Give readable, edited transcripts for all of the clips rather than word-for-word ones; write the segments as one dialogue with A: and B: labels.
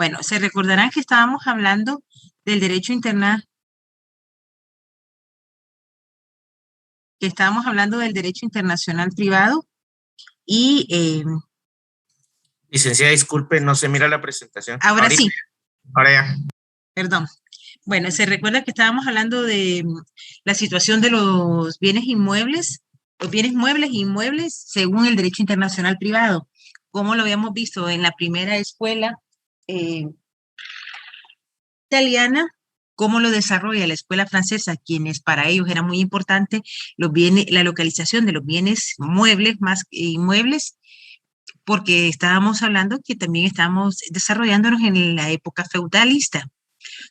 A: Bueno, se recordarán que estábamos hablando del derecho internacional, privado y
B: Licenciada, disculpe, no se mira la presentación.
A: ahora sí,
B: Ahora ya.
A: perdón. Bueno, se recuerda que estábamos hablando de la situación de los bienes inmuebles, los bienes muebles e inmuebles según el derecho internacional privado, como lo habíamos visto en la primera escuela italiana, cómo lo desarrolla la escuela francesa, quienes para ellos era muy importante los bienes, la localización de los bienes muebles más inmuebles, porque estábamos hablando que también estábamos desarrollándonos en la época feudalista.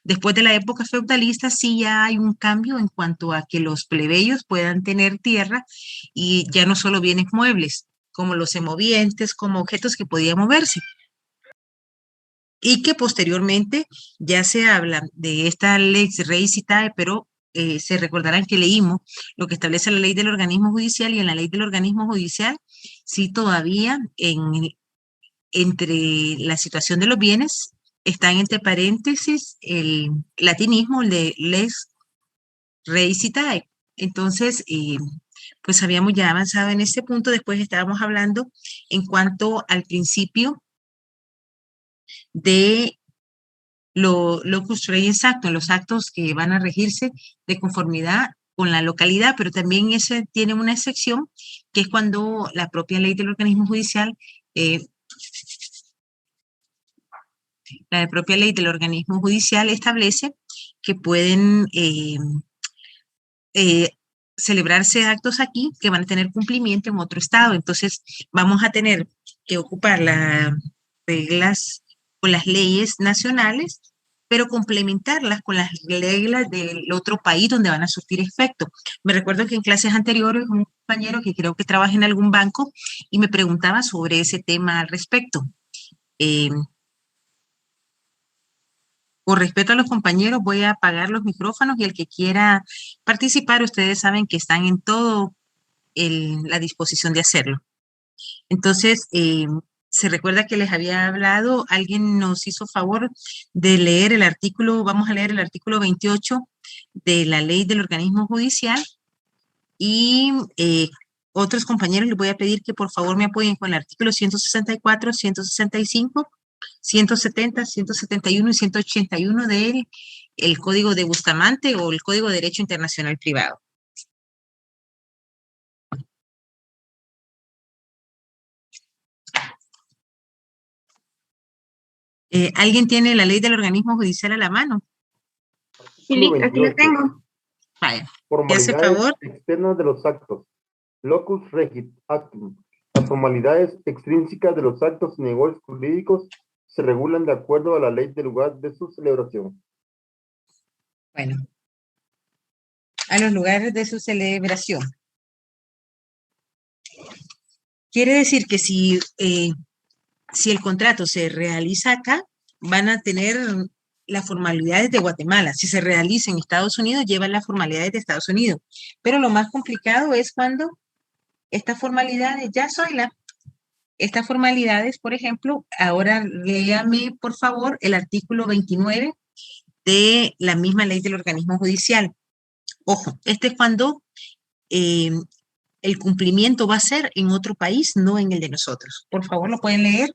A: Después de la época feudalista sí ya hay un cambio en cuanto a que los plebeyos puedan tener tierra y ya no solo bienes muebles, como los semovientes, como objetos que podían moverse. Y que posteriormente ya se habla de esta lex Reis Citae, pero se recordarán que leímos lo que establece la ley del organismo judicial, y en la ley del organismo judicial sí todavía entre la situación de los bienes están entre paréntesis el latinismo, el de lex Reis Citae. Entonces, pues habíamos ya avanzado en este punto. Después estábamos hablando en cuanto al principio de locus rei exacto, los actos que van a regirse de conformidad con la localidad, pero también ese tiene una excepción, que es cuando la propia ley del organismo judicial, establece que pueden celebrarse actos aquí que van a tener cumplimiento en otro estado. Entonces, vamos a tener que ocupar las reglas o las leyes nacionales, pero complementarlas con las reglas del otro país donde van a surtir efecto. Me recuerdo que en clases anteriores un compañero que creo que trabaja en algún banco y me preguntaba sobre ese tema al respecto. Por respeto a los compañeros, voy a apagar los micrófonos y el que quiera participar, ustedes saben que están en todo la disposición de hacerlo. Entonces, se recuerda que les había hablado, alguien nos hizo favor de leer el artículo, vamos a leer el artículo 28 de la ley del organismo judicial, y otros compañeros les voy a pedir que por favor me apoyen con el artículo 164, 165, 170, 171 y 181 del el Código de Bustamante o el Código de Derecho Internacional Privado. ¿Alguien tiene la ley del organismo judicial a la mano?
C: Sí, aquí lo tengo.
A: Vaya,
D: Formalidades externas de los actos. Locus regit actum. Las formalidades extrínsecas de los actos y negocios jurídicos se regulan de acuerdo a la ley del lugar de su celebración.
A: Bueno, a los lugares de su celebración. Quiere decir que si el contrato se realiza acá, van a tener las formalidades de Guatemala. Si se realiza en Estados Unidos, llevan las formalidades de Estados Unidos. Pero lo más complicado es cuando estas formalidades, estas formalidades, por ejemplo, ahora léame, por favor, el artículo 29 de la misma ley del organismo judicial. Ojo, este es cuando el cumplimiento va a ser en otro país, no en el de nosotros. Por favor, ¿lo pueden leer?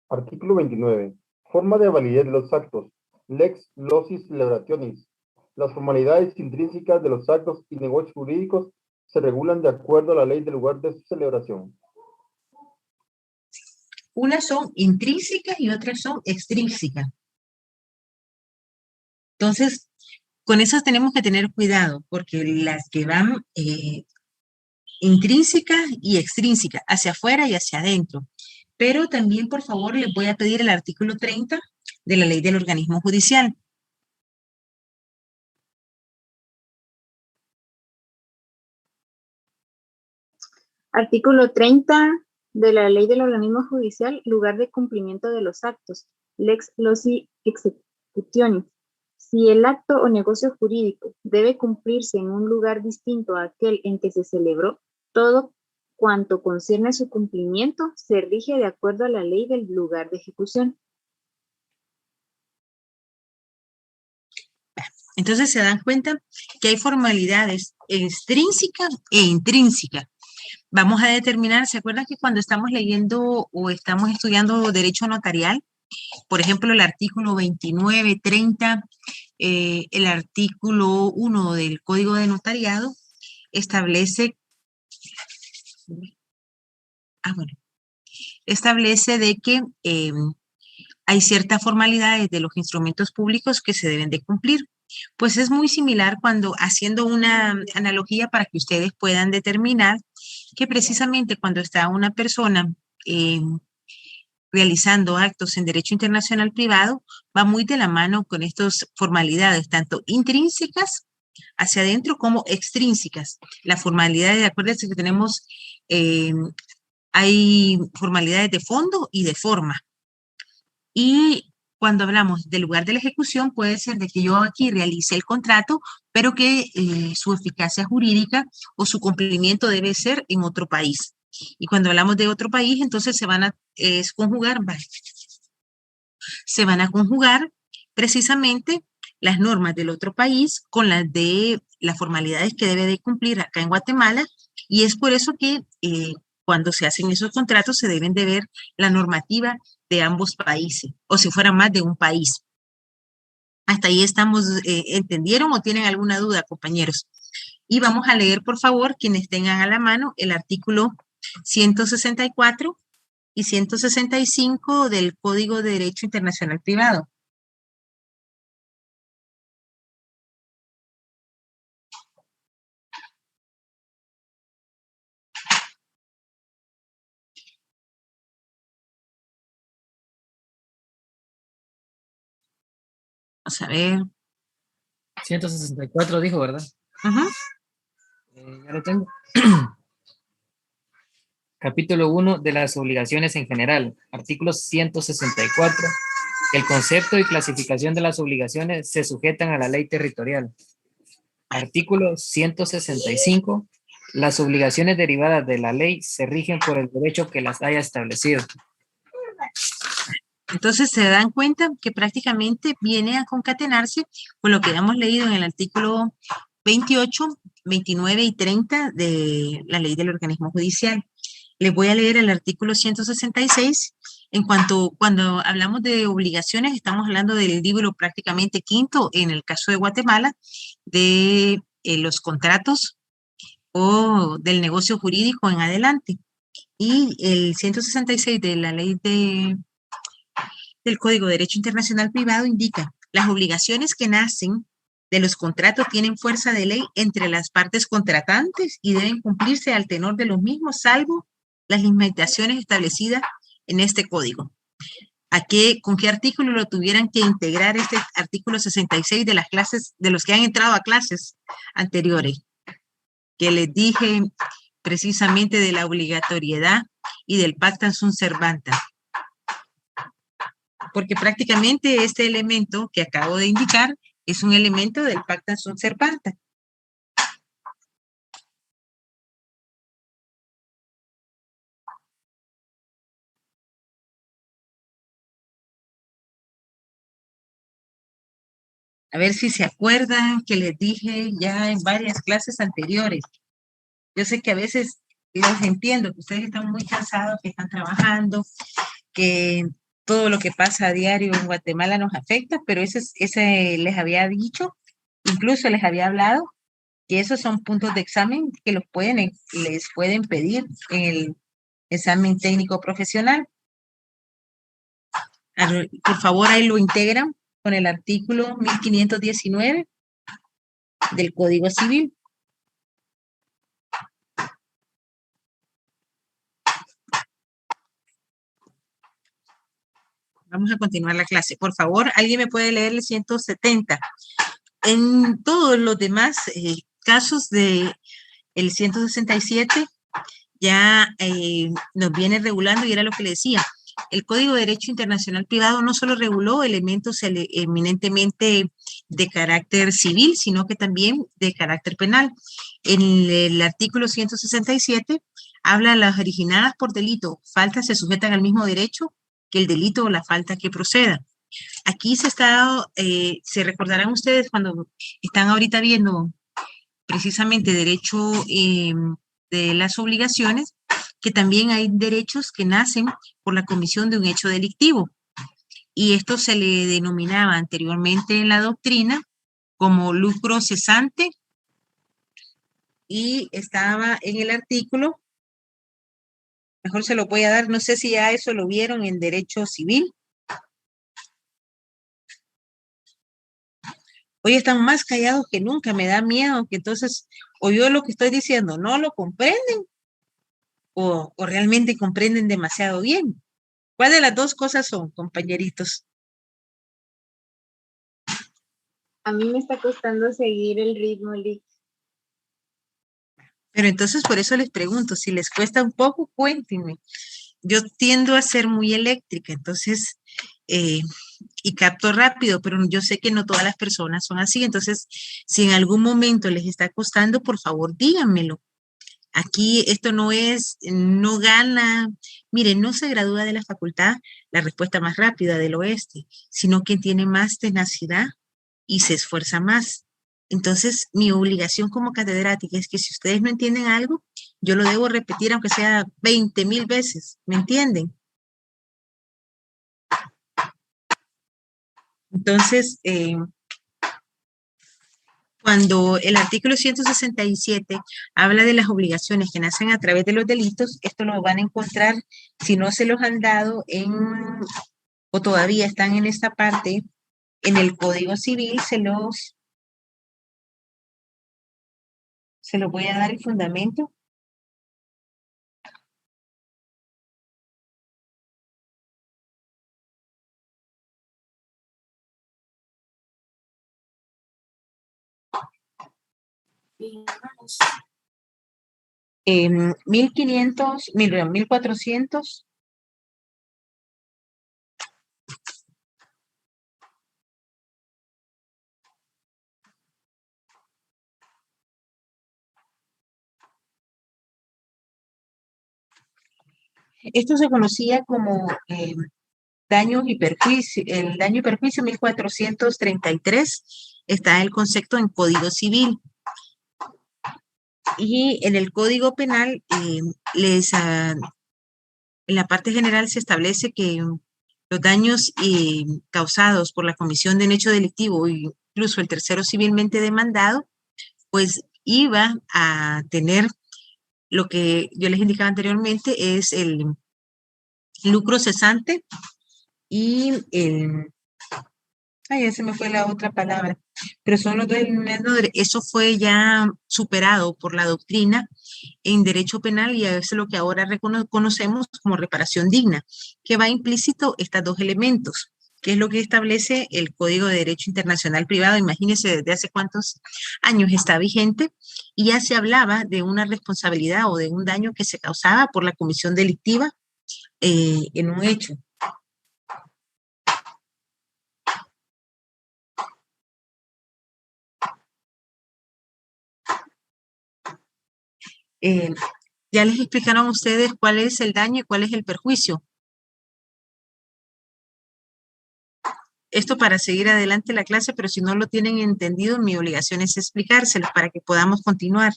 D: Artículo 29. Forma de validez de los actos. Lex locis celebrationis. Las formalidades intrínsecas de los actos y negocios jurídicos se regulan de acuerdo a la ley del lugar de su celebración.
A: Unas son intrínsecas y otras son extrínsecas. Entonces, con esas tenemos que tener cuidado, porque las que van intrínsecas y extrínsecas, hacia afuera y hacia adentro. Pero también, por favor, les voy a pedir el artículo 30 de la ley del organismo judicial.
C: Artículo 30 de la ley del organismo judicial, lugar de cumplimiento de los actos. Lex loci executionis. Si el acto o negocio jurídico debe cumplirse en un lugar distinto a aquel en que se celebró, Todo cuanto concierne su cumplimiento se rige de acuerdo a la ley del lugar de ejecución.
A: Entonces se dan cuenta que hay formalidades extrínsecas e intrínsecas. Vamos a determinar, ¿se acuerdan que cuando estamos leyendo o estamos estudiando derecho notarial, por ejemplo, el artículo 29, 30, el artículo 1 del Código de Notariado establece, establece de que hay ciertas formalidades de los instrumentos públicos que se deben de cumplir? Pues es muy similar cuando, haciendo una analogía para que ustedes puedan determinar que precisamente cuando está una persona realizando actos en derecho internacional privado, va muy de la mano con estas formalidades, tanto intrínsecas hacia adentro como extrínsecas. Las formalidades, acuérdense que tenemos, hay formalidades de fondo y de forma. Y cuando hablamos del lugar de la ejecución, puede ser de que yo aquí realice el contrato, pero que su eficacia jurídica o su cumplimiento debe ser en otro país. Y cuando hablamos de otro país, entonces se van a conjugar, se van a conjugar precisamente las normas del otro país con las de las formalidades que debe de cumplir acá en Guatemala, y es por eso que cuando se hacen esos contratos se deben de ver la normativa de ambos países, o si fuera más de un país. Hasta ahí estamos, ¿entendieron o tienen alguna duda, compañeros? Y vamos a leer, por favor, quienes tengan a la mano el artículo 164 y 165 del Código de Derecho Internacional Privado. Vamos a ver.
E: 164 dijo, ¿verdad? Ya lo tengo. Capítulo 1 de las obligaciones en general. Artículo 164. El concepto y clasificación de las obligaciones se sujetan a la ley territorial. Artículo 165. Las obligaciones derivadas de la ley se rigen por el derecho que las haya establecido.
A: Entonces se dan cuenta que prácticamente viene a concatenarse con lo que hemos leído en el artículo 28, 29 y 30 de la ley del organismo judicial. Les voy a leer el artículo 166. Cuando hablamos de obligaciones, estamos hablando del libro prácticamente quinto, en el caso de Guatemala, de los contratos o del negocio jurídico en adelante. Y el 166 de la ley del Código de Derecho Internacional Privado indica: las obligaciones que nacen de los contratos tienen fuerza de ley entre las partes contratantes y deben cumplirse al tenor de los mismos, salvo las limitaciones establecidas en este código. ¿Con qué artículo lo tuvieran que integrar este artículo 66 de las clases, de los que han entrado a clases anteriores? Que les dije precisamente de la obligatoriedad y del pacta sunt servanda. Porque prácticamente este elemento que acabo de indicar es un elemento del pacta sunt servanda. A ver si se acuerdan que les dije ya en varias clases anteriores. Yo sé que a veces los entiendo, que ustedes están muy cansados, que están trabajando, que todo lo que pasa a diario en Guatemala nos afecta, pero ese les había dicho, incluso les había hablado, que esos son puntos de examen que les pueden pedir en el examen técnico profesional. Por favor, ahí lo integran con el artículo 1519 del Código Civil. Vamos a continuar la clase. Por favor, ¿alguien me puede leer el 170? En todos los demás casos del 167 ya nos viene regulando, y era lo que le decía. El Código de Derecho Internacional Privado no solo reguló elementos eminentemente de carácter civil, sino que también de carácter penal. En el artículo 167 habla de las originadas por delito, faltas se sujetan al mismo derecho que el delito o la falta que proceda. Aquí se recordarán ustedes cuando están ahorita viendo precisamente derecho de las obligaciones, que también hay derechos que nacen por la comisión de un hecho delictivo. Y esto se le denominaba anteriormente en la doctrina como lucro cesante y estaba en el artículo, mejor se lo voy a dar, no sé si ya eso lo vieron en derecho civil. Hoy están más callados que nunca, me da miedo que entonces o yo lo que estoy diciendo no lo comprenden o realmente comprenden demasiado bien. ¿Cuál de las dos cosas son, compañeritos?
C: A mí me está costando seguir el ritmo, Lick.
A: Pero entonces por eso les pregunto, si les cuesta un poco, cuéntenme. Yo tiendo a ser muy eléctrica, entonces, y capto rápido, pero yo sé que no todas las personas son así. Entonces, si en algún momento les está costando, por favor, díganmelo. Aquí esto no gana, miren, no se gradúa de la facultad la respuesta más rápida del oeste, sino quien tiene más tenacidad y se esfuerza más. Entonces, mi obligación como catedrática es que si ustedes no entienden algo, yo lo debo repetir aunque sea 20,000 veces, ¿me entienden? Entonces, cuando el artículo 167 habla de las obligaciones que nacen a través de los delitos, esto lo van a encontrar, si no se los han dado o todavía están en esta parte, en el Código Civil, se los voy a dar el fundamento. En 1400. Esto se conocía como daños y perjuicio. El daño y perjuicio 1433 está el concepto en Código Civil. Y en el Código Penal, en la parte general se establece que los daños causados por la comisión de un hecho delictivo, incluso el tercero civilmente demandado, pues iba a tener lo que yo les indicaba anteriormente, es el lucro cesante y ya se me fue la otra palabra, pero son los dos, eso fue ya superado por la doctrina en derecho penal y es lo que ahora conocemos como reparación digna, que va implícito estos dos elementos, que es lo que establece el Código de Derecho Internacional Privado. Imagínense desde hace cuántos años está vigente y ya se hablaba de una responsabilidad o de un daño que se causaba por la comisión delictiva en un hecho. Ya les explicaron a ustedes cuál es el daño y cuál es el perjuicio. Esto para seguir adelante la clase, pero si no lo tienen entendido, mi obligación es explicárselos para que podamos continuar.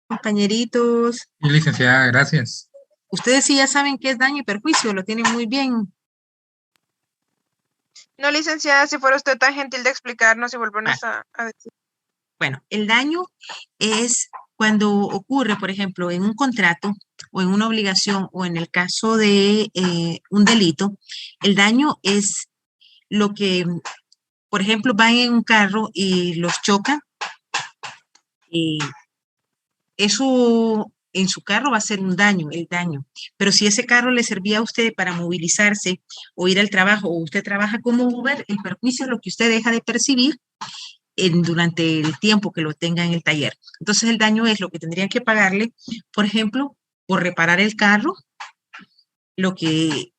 A: Compañeritos.
F: Sí, licenciada, gracias.
A: Ustedes sí ya saben qué es daño y perjuicio, lo tienen muy bien.
G: No, licenciada, si fuera usted tan gentil de explicarnos y volvernos a decir.
A: Bueno, el daño es cuando ocurre, por ejemplo, en un contrato o en una obligación o en el caso de un delito, el daño es lo que, por ejemplo, van en un carro y los chocan. Y eso en su carro va a ser un daño, el daño. Pero si ese carro le servía a usted para movilizarse o ir al trabajo o usted trabaja como Uber, el perjuicio es lo que usted deja de percibir durante el tiempo que lo tenga en el taller. Entonces el daño es lo que tendrían que pagarle, por ejemplo, por reparar el carro, lo que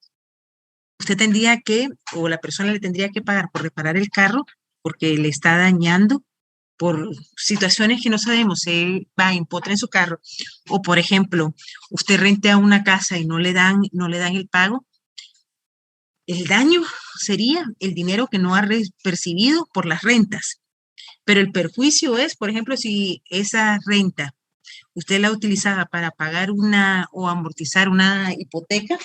A: usted tendría que, o la persona le tendría que pagar por reparar el carro porque le está dañando por situaciones que no sabemos, se va, empotra en su carro, o por ejemplo, usted rentea una casa y no le dan el pago, el daño sería el dinero que no ha percibido por las rentas, pero el perjuicio es, por ejemplo, si esa renta usted la utilizaba para pagar una o amortizar una hipoteca,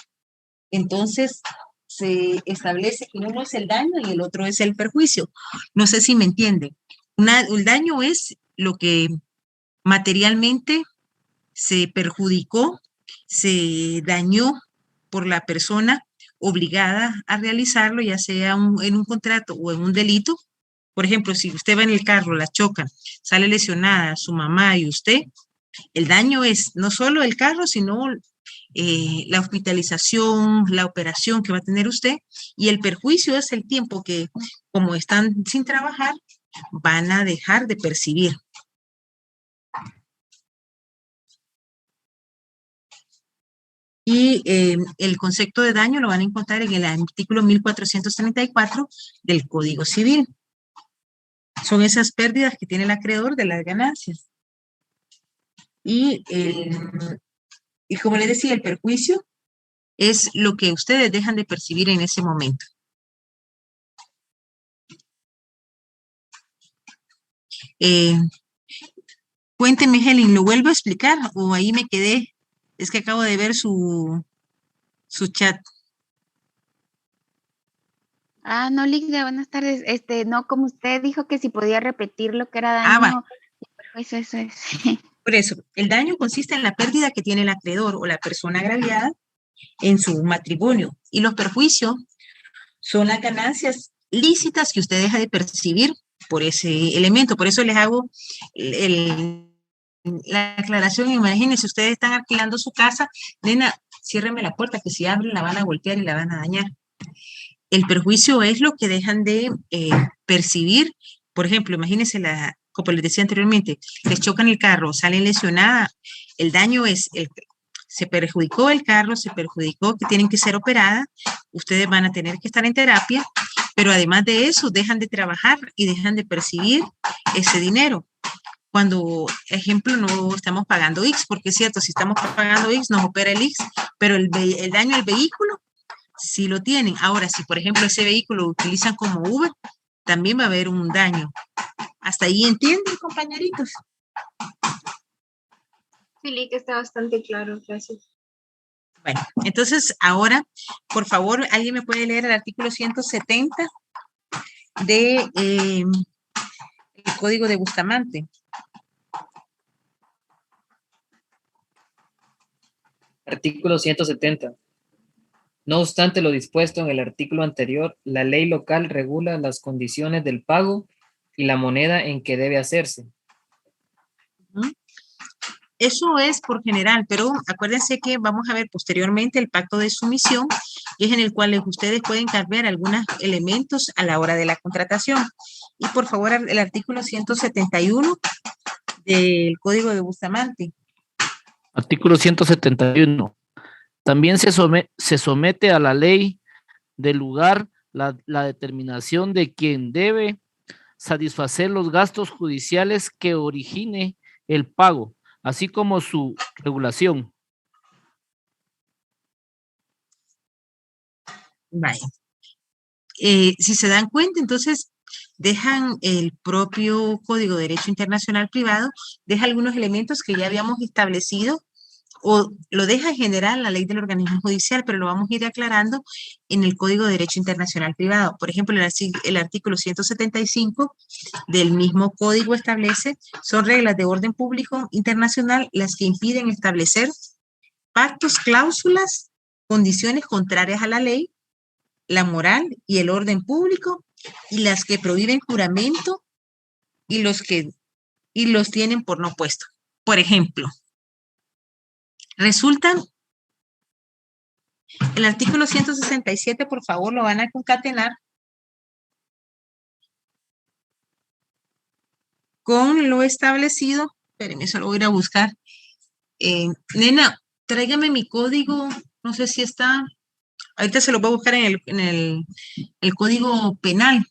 A: entonces se establece que uno es el daño y el otro es el perjuicio. No sé si me entienden. El daño es lo que materialmente se perjudicó, se dañó por la persona obligada a realizarlo, ya sea en un contrato o en un delito. Por ejemplo, si usted va en el carro, la chocan, sale lesionada su mamá y usted, el daño es no solo el carro, sino la hospitalización, la operación que va a tener usted, y el perjuicio es el tiempo que, como están sin trabajar, van a dejar de percibir. Y el concepto de daño lo van a encontrar en el artículo 1434 del Código Civil. Son esas pérdidas que tiene el acreedor de las ganancias. Y como les decía, el perjuicio es lo que ustedes dejan de percibir en ese momento. Cuénteme, Helen, ¿lo vuelvo a explicar o ahí me quedé? Es que acabo de ver su chat.
H: No, Ligda, buenas tardes. No, como usted dijo que si podía repetir lo que era daño,
A: Va.
H: pues eso es.
A: Por eso, el daño consiste en la pérdida que tiene el acreedor o la persona agraviada en su matrimonio, y los perjuicios son las ganancias lícitas que usted deja de percibir por ese elemento. Por eso les hago la aclaración. Imagínense, ustedes están alquilando su casa, nena, ciérreme la puerta, que si abren la van a golpear y la van a dañar. El perjuicio es lo que dejan de percibir. Por ejemplo, imagínense, como les decía anteriormente, les chocan el carro, salen lesionadas, el daño es, se perjudicó el carro, se perjudicó que tienen que ser operadas, ustedes van a tener que estar en terapia, pero además de eso, dejan de trabajar y dejan de percibir ese dinero. Cuando, ejemplo, no estamos pagando X, porque es cierto, si estamos pagando X, nos opera el X, pero el daño al vehículo, sí lo tienen. Ahora, si por ejemplo ese vehículo lo utilizan como Uber, también va a haber un daño. ¿Hasta ahí entienden, compañeritos?
C: Sí, que está bastante claro, gracias.
A: Bueno, entonces ahora, por favor, ¿alguien me puede leer el artículo 170 de el Código de Bustamante?
E: Artículo 170. No obstante lo dispuesto en el artículo anterior, la ley local regula las condiciones del pago y la moneda en que debe hacerse.
A: Eso es por general, pero acuérdense que vamos a ver posteriormente el pacto de sumisión, que es en el cual ustedes pueden cambiar algunos elementos a la hora de la contratación. Y por favor, el artículo 171 del Código de Bustamante.
I: Artículo 171. También se somete a la ley del lugar la determinación de quien debe satisfacer los gastos judiciales que origine el pago, así como su regulación.
A: Vaya. Si se dan cuenta, entonces dejan el propio Código de Derecho Internacional Privado, deja algunos elementos que ya habíamos establecido, o lo deja en general la ley del organismo judicial, pero lo vamos a ir aclarando en el Código de Derecho Internacional Privado. Por ejemplo, el artículo 175 del mismo código establece, son reglas de orden público internacional las que impiden establecer pactos, cláusulas, condiciones contrarias a la ley, la moral y el orden público, y las que prohíben juramento y los tienen por no puesto. Por ejemplo, resultan, el artículo 167, por favor, lo van a concatenar con lo establecido. Espérenme, eso lo voy a ir a buscar. Nena, tráigame mi código, no sé si está. Ahorita se lo voy a buscar en el Código Penal.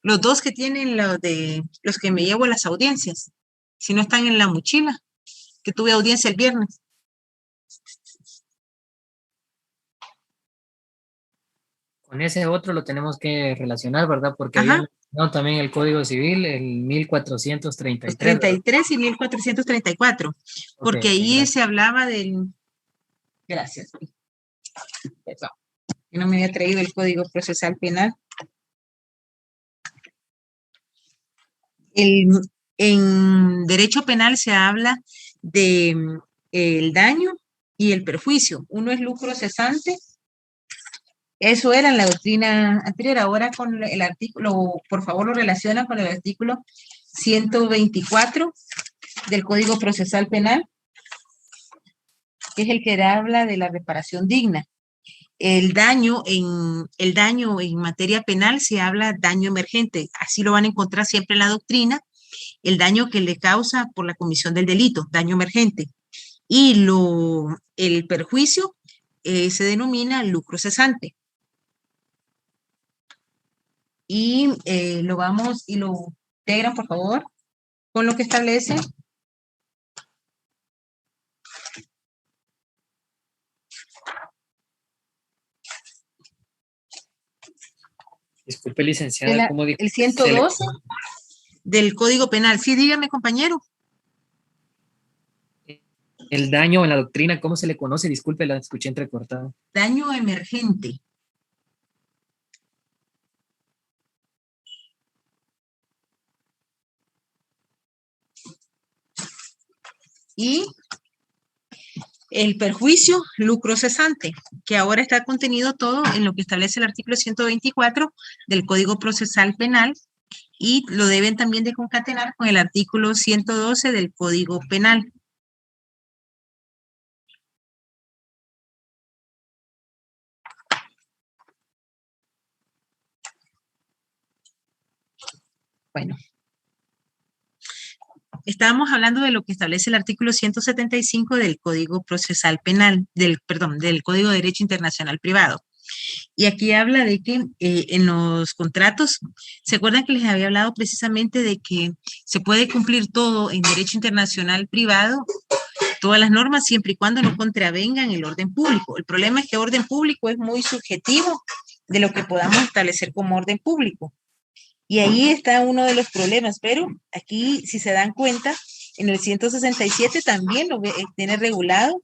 A: Los dos que tienen los que me llevo a las audiencias, si no están en la mochila, que tuve audiencia el viernes.
E: Con ese otro lo tenemos que relacionar, ¿verdad? Porque
A: Ajá.
E: había mencionado también el Código Civil, el 1433.
A: 33 y 1434, porque
E: Ok,
A: ahí
E: gracias.
A: se hablaba del... Gracias. Perdón, que no me había traído el Código Procesal Penal. En derecho penal se habla de el daño y el perjuicio. Uno es lucro cesante. Eso era en la doctrina anterior. Ahora con el artículo, por favor, lo relaciona con el artículo 124 del Código Procesal Penal, que es el que habla de la reparación digna. El daño en materia penal se habla daño emergente. Así lo van a encontrar siempre en la doctrina. El daño que le causa por la comisión del delito, daño emergente. Y el perjuicio se denomina lucro cesante. Y lo integran, por favor, con lo que establece.
E: Disculpe, licenciada, ¿cómo dijo?
A: El 112 del Código Penal. Sí, dígame, compañero.
E: El daño en la doctrina, ¿cómo se le conoce? Disculpe, la escuché entrecortada.
A: Daño emergente. Y el perjuicio, lucro cesante, que ahora está contenido todo en lo que establece el artículo 124 del Código Procesal Penal, y lo deben también de concatenar con el artículo 112 del Código Penal. Bueno. Estábamos hablando de lo que establece el artículo 175 del Código Procesal Penal, del Código de Derecho Internacional Privado. Y aquí habla de que en los contratos, ¿se acuerdan que les había hablado precisamente de que se puede cumplir todo en derecho internacional privado, todas las normas, siempre y cuando no contravengan el orden público? El problema es que orden público es muy subjetivo de lo que podamos establecer como orden público. Y ahí está uno de los problemas, pero aquí, si se dan cuenta, en el 167 también lo tiene regulado.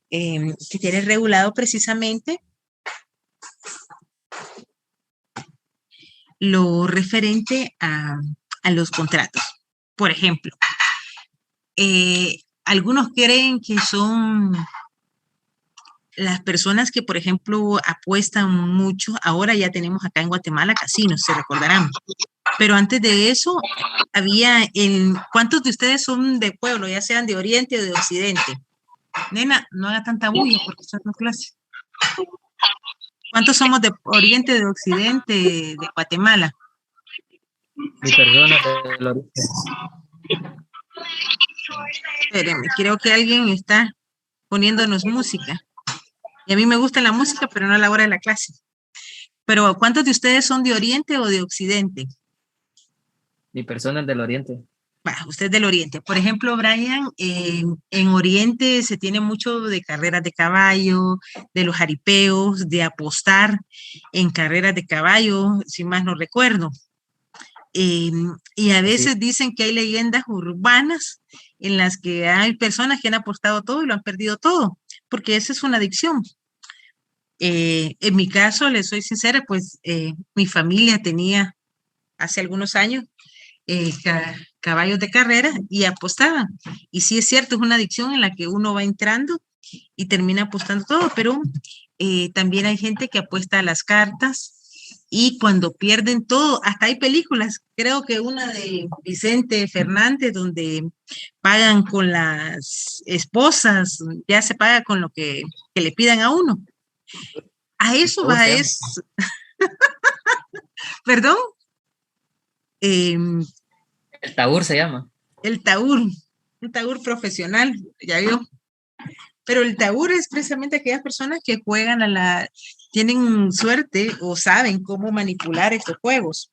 A: Que tiene regulado precisamente lo referente a los contratos. Por ejemplo, algunos creen que son las personas que, por ejemplo, apuestan mucho. Ahora ya tenemos acá en Guatemala casinos, se recordarán. Pero antes de eso, ¿cuántos de ustedes son de pueblo, ya sean de oriente o de occidente? Nena, no haga tanta bulla porque estás en clase. ¿Cuántos somos de oriente o de occidente de Guatemala?
E: Mi persona del oriente.
A: Espérenme, creo que alguien está poniéndonos música. Y a mí me gusta la música, pero no a la hora de la clase. Pero ¿cuántos de ustedes son de oriente o de occidente?
E: Mi persona es del oriente.
A: Usted es del oriente. Por ejemplo, Brian, en oriente se tiene mucho de carreras de caballo, de los jaripeos, de apostar en carreras de caballo, si más no recuerdo. Y a veces dicen que hay leyendas urbanas en las que hay personas que han apostado todo y lo han perdido todo, porque esa es una adicción. En mi caso, les soy sincera, pues mi familia tenía hace algunos años caballos de carrera y apostaban. Y sí es cierto, es una adicción en la que uno va entrando y termina apostando todo, pero también hay gente que apuesta a las cartas, y cuando pierden todo, hasta hay películas, creo que una de Vicente Fernández, donde pagan con las esposas, ya se paga con lo que le pidan a uno. A eso
E: ¿Cómo
A: va,
E: se llama?
A: es, perdón,
E: El Taur se llama.
A: el taur, un taur profesional, ya vio. Pero el taur es precisamente aquellas personas que juegan tienen suerte o saben cómo manipular estos juegos.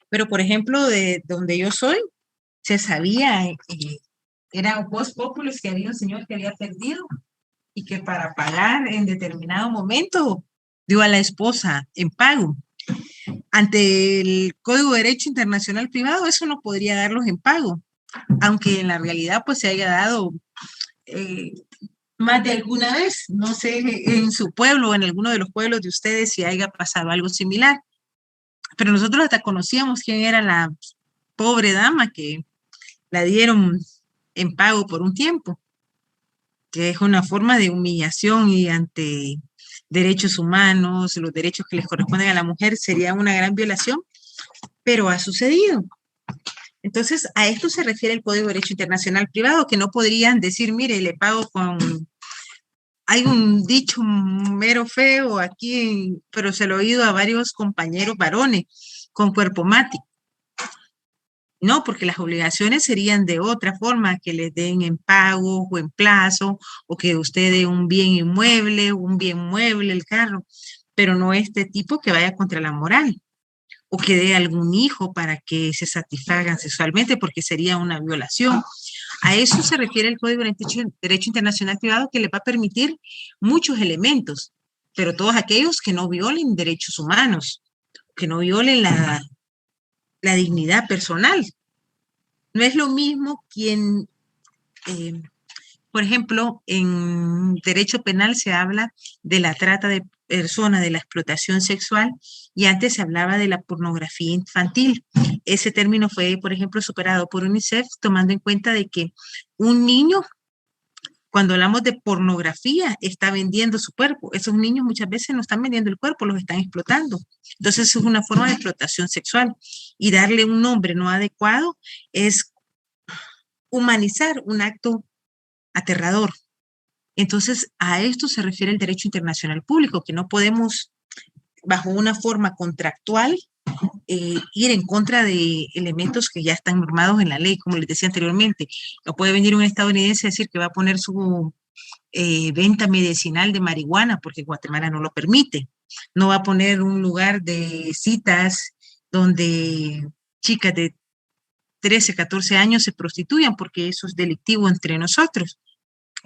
A: Pero, por ejemplo, de donde yo soy, se sabía, era un post populus que había un señor que había perdido y que para pagar en determinado momento dio a la esposa en pago. Ante el Código de Derecho Internacional Privado, eso no podría darlos en pago, aunque en la realidad pues se haya dado más de alguna vez, no sé, en su pueblo o en alguno de los pueblos de ustedes si haya pasado algo similar. Pero nosotros hasta conocíamos quién era la pobre dama que la dieron en pago por un tiempo, que es una forma de humillación y ante derechos humanos, los derechos que les corresponden a la mujer, sería una gran violación, pero ha sucedido. Entonces, a esto se refiere el Código de Derecho Internacional Privado, que no podrían decir, mire, le pago con... Hay un dicho mero feo aquí, pero se lo he oído a varios compañeros varones con cuerpo mate. No, porque las obligaciones serían de otra forma, que les den en pago o en plazo, o que usted dé un bien inmueble, un bien mueble, el carro, pero no este tipo que vaya contra la moral, o que dé algún hijo para que se satisfagan sexualmente, porque sería una violación. A eso se refiere el Código de Derecho Internacional Privado, que le va a permitir muchos elementos, pero todos aquellos que no violen derechos humanos, que no violen la dignidad personal. No es lo mismo quien, por ejemplo, en derecho penal se habla de la trata de personas, de la explotación sexual, y antes se hablaba de la pornografía infantil. Ese término fue, por ejemplo, superado por UNICEF, tomando en cuenta de que un niño, cuando hablamos de pornografía, está vendiendo su cuerpo. Esos niños muchas veces no están vendiendo el cuerpo, los están explotando. Entonces, es una forma de explotación sexual. Y darle un nombre no adecuado es humanizar un acto aterrador. Entonces, a esto se refiere el derecho internacional público, que no podemos, bajo una forma contractual, ir en contra de elementos que ya están normados en la ley, como les decía anteriormente. No puede venir un estadounidense a decir que va a poner su venta medicinal de marihuana, porque Guatemala no lo permite. No va a poner un lugar de citas donde chicas de 13, 14 años se prostituyan, porque eso es delictivo entre nosotros.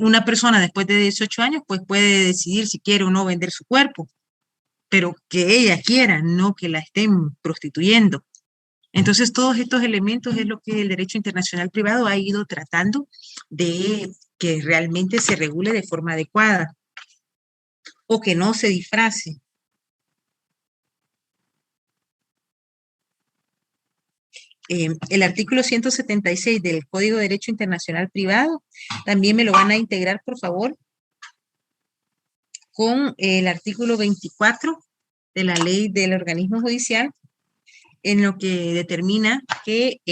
A: Una persona después de 18 años pues puede decidir si quiere o no vender su cuerpo, pero que ella quiera, no que la estén prostituyendo. Entonces, todos estos elementos es lo que el derecho internacional privado ha ido tratando de que realmente se regule de forma adecuada o que no se disfrace. El artículo 176 del Código de Derecho Internacional Privado, también me lo van a integrar, por favor, con el artículo 24 de la ley del organismo judicial, en lo que determina que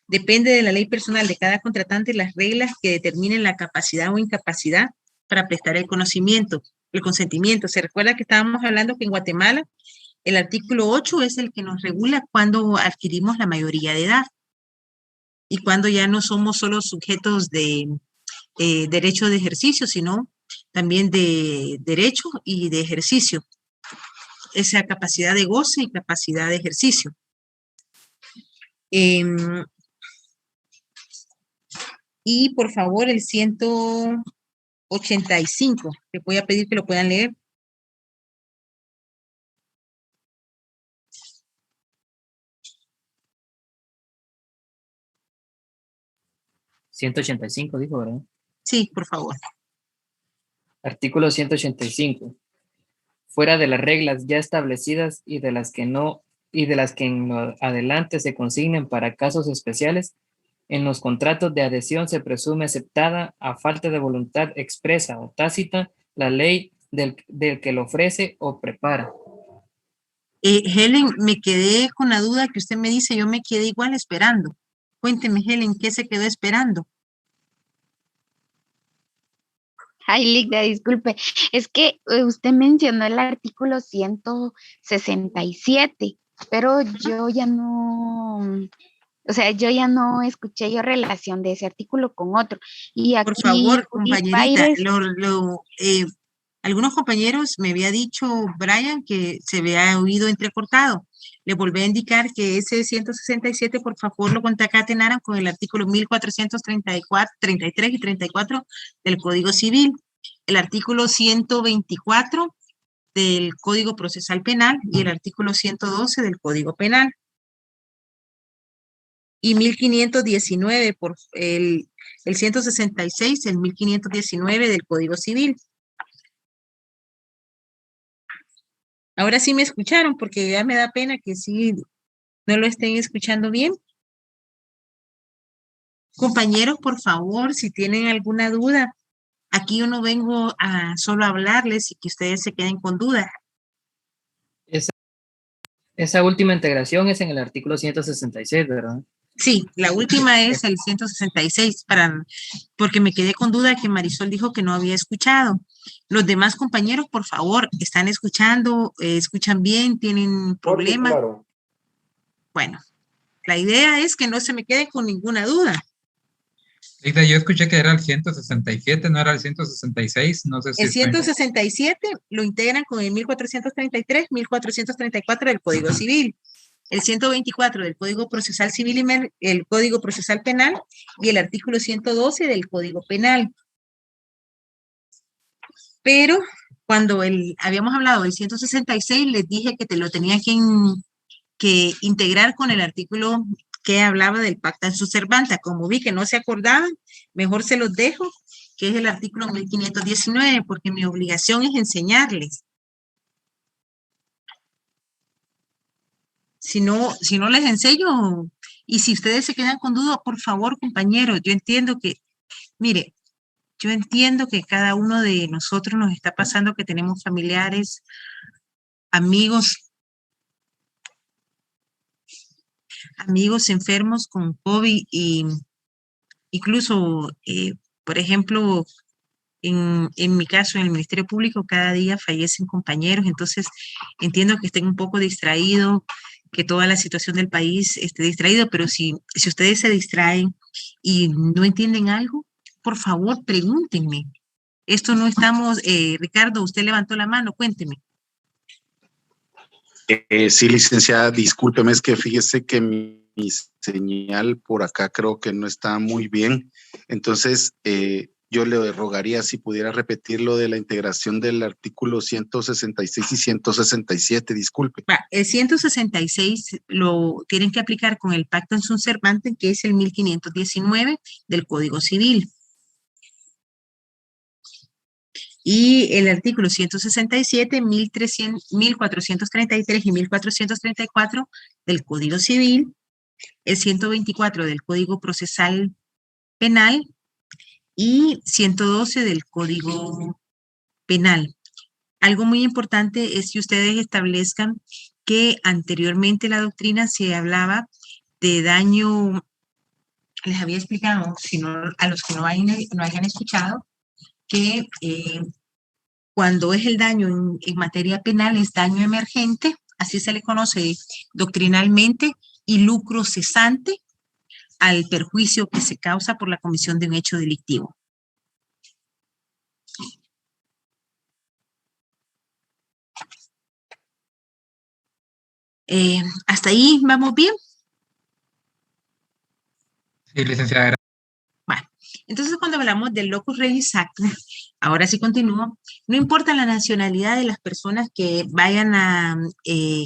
A: depende de la ley personal de cada contratante las reglas que determinen la capacidad o incapacidad para prestar el conocimiento, el consentimiento. Se recuerda que estábamos hablando que en Guatemala el artículo 8 es el que nos regula cuando adquirimos la mayoría de edad y cuando ya no somos solo sujetos de derecho de ejercicio, sino también de derecho y de ejercicio. Esa capacidad de goce y capacidad de ejercicio. Y por favor, el 185, les voy a pedir que lo puedan leer.
E: 185 dijo, ¿verdad?
A: Sí, por favor.
E: Artículo 185. Fuera de las reglas ya establecidas y de las que en lo adelante se consignen para casos especiales, en los contratos de adhesión se presume aceptada a falta de voluntad expresa o tácita la ley del que lo ofrece o prepara.
A: Helen, me quedé con la duda que usted me dice, yo me quedé igual esperando. Cuénteme, Helen, ¿qué se quedó esperando?
H: Ay, Ligda, disculpe. Es que usted mencionó el artículo 167, pero yo ya no, o sea, yo ya no escuché yo relación de ese artículo con otro. Y
A: Por
H: aquí
A: favor,
H: Judith
A: compañerita,
H: Baires,
A: algunos compañeros me había dicho, Brian, que se había oído entrecortado. Le volví a indicar que ese 167, por favor, lo concatenaran con el artículo 1434, 33 y 34 del Código Civil, el artículo 124 del Código Procesal Penal y el artículo 112 del Código Penal. Y 1519 por el 166, el 1519 del Código Civil. Ahora sí me escucharon, porque ya me da pena que sí no lo estén escuchando bien. Compañeros, por favor, si tienen alguna duda, aquí yo no vengo a solo hablarles y que ustedes se queden con dudas.
E: Esa última integración es en el artículo 166, ¿verdad?
A: Sí, la última es el 166, porque me quedé con duda que Marisol dijo que no había escuchado. Los demás compañeros, por favor, ¿están escuchando? ¿Escuchan bien? ¿Tienen problemas?
D: Claro.
A: Bueno, la idea es que no se me quede con ninguna duda.
F: Lida, yo escuché que era el 167, no era el 166, no sé si
A: El 167 lo integran con el 1433, 1434 del Código Civil, el 124 del Código Procesal Civil y el Código Procesal Penal y el artículo 112 del Código Penal. Pero cuando habíamos hablado del 166, les dije que te lo tenía que integrar con el artículo que hablaba del pacta in subservanta. Como vi que no se acordaban, mejor se los dejo, que es el artículo 1519, porque mi obligación es enseñarles. Si no les enseño, y si ustedes se quedan con duda, por favor, compañeros, yo entiendo que, mire, yo entiendo que cada uno de nosotros nos está pasando que tenemos familiares, amigos enfermos con COVID y incluso, por ejemplo, en mi caso, en el Ministerio Público, cada día fallecen compañeros, entonces entiendo que estén un poco distraídos, que toda la situación del país esté distraído, pero si ustedes se distraen y no entienden algo, por favor, pregúntenme. Esto no estamos, Ricardo, usted levantó la mano, cuénteme.
J: Sí, licenciada, discúlpeme, es que fíjese que mi señal por acá creo que no está muy bien. Entonces, yo le rogaría si pudiera repetir lo de la integración del artículo 166 y 167, disculpe.
A: El 166 lo tienen que aplicar con el pacto in subservante, que es el 1519 del Código Civil. Y el artículo 167, 1433 y 1434 del Código Civil, el 124 del Código Procesal Penal y 112 del Código Penal. Algo muy importante es que ustedes establezcan que anteriormente la doctrina se hablaba de daño, les había explicado, a los que no hayan escuchado, que cuando es el daño en materia penal es daño emergente, así se le conoce doctrinalmente, y lucro cesante al perjuicio que se causa por la comisión de un hecho delictivo. ¿Hasta ahí vamos bien?
F: Sí, licenciada.
A: Bueno, entonces cuando hablamos del locus regis actum, ahora sí continúo, no importa la nacionalidad de las personas que vayan a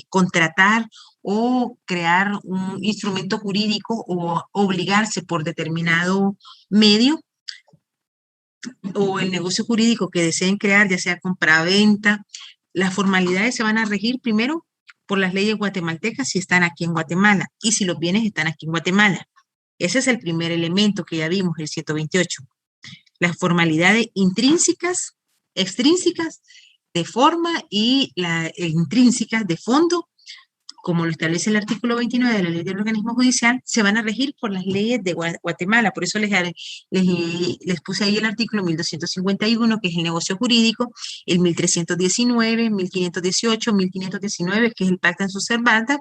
A: contratar o crear un instrumento jurídico o obligarse por determinado medio o el negocio jurídico que deseen crear, ya sea compra-venta, las formalidades se van a regir primero por las leyes guatemaltecas si están aquí en Guatemala y si los bienes están aquí en Guatemala. Ese es el primer elemento que ya vimos, el 128. Las formalidades intrínsecas, extrínsecas, de forma y las intrínsecas de fondo como lo establece el artículo 29 de la Ley del Organismo Judicial, se van a regir por las leyes de Guatemala. Por eso les puse ahí el artículo 1251, que es el negocio jurídico, el 1319, 1518, 1519, que es el pacta in subservanda,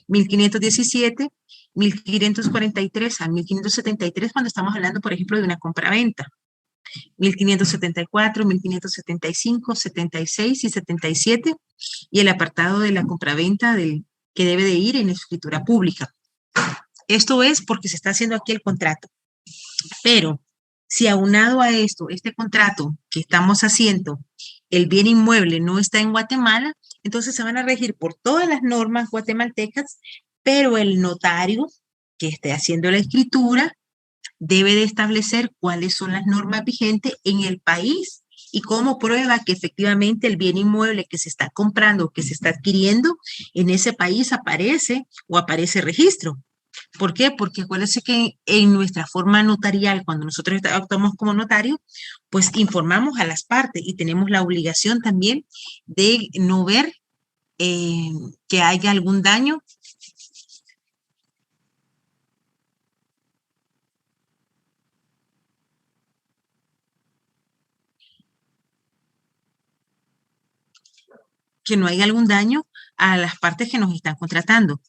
A: 1517, 1543 a 1573, cuando estamos hablando, por ejemplo, de una compraventa. 1574, 1575, 76 y 77, y el apartado de la compraventa que debe de ir en escritura pública. Esto es porque se está haciendo aquí el contrato. Pero si aunado a esto, este contrato que estamos haciendo, el bien inmueble no está en Guatemala, entonces se van a regir por todas las normas guatemaltecas, pero el notario que esté haciendo la escritura debe de establecer cuáles son las normas vigentes en el país y como prueba que efectivamente el bien inmueble que se está comprando, que se está adquiriendo, en ese país aparece registro. ¿Por qué? Porque acuérdense que en nuestra forma notarial, cuando nosotros actuamos como notario, pues informamos a las partes y tenemos la obligación también de no ver que haya algún daño a las partes que nos están contratando.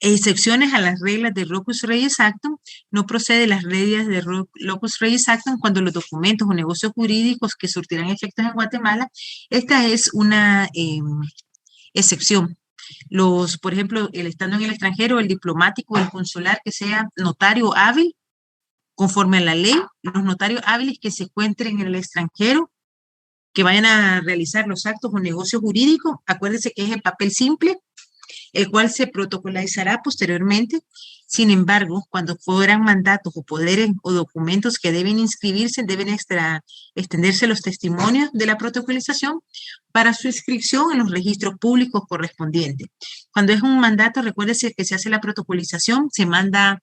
A: Excepciones a las reglas de locus regis actum, no procede las reglas de locus regis actum cuando los documentos o negocios jurídicos que surtirán efectos en Guatemala. Esta es una excepción. Por ejemplo, el estando en el extranjero, el diplomático, el consular que sea notario hábil, conforme a la ley, los notarios hábiles que se encuentren en el extranjero, que vayan a realizar los actos o negocios jurídicos, acuérdense que es el papel simple, el cual se protocolizará posteriormente. Sin embargo, cuando fueran mandatos o poderes o documentos que deben inscribirse, deben extenderse los testimonios de la protocolización para su inscripción en los registros públicos correspondientes. Cuando es un mandato, recuérdese que se hace la protocolización, se manda,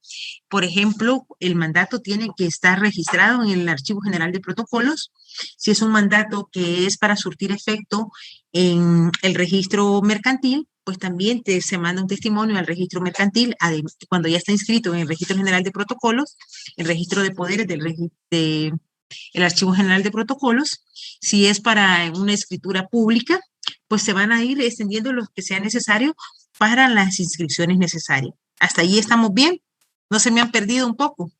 A: por ejemplo, el mandato tiene que estar registrado en el Archivo General de Protocolos. Si es un mandato que es para surtir efecto en el registro mercantil, pues también se manda un testimonio al registro mercantil cuando ya está inscrito en el registro general de protocolos, el registro de poderes del Archivo General de Protocolos. Si es para una escritura pública, pues se van a ir extendiendo los que sea necesario para las inscripciones necesarias. ¿Hasta ahí estamos bien? ¿No se me han perdido un poco?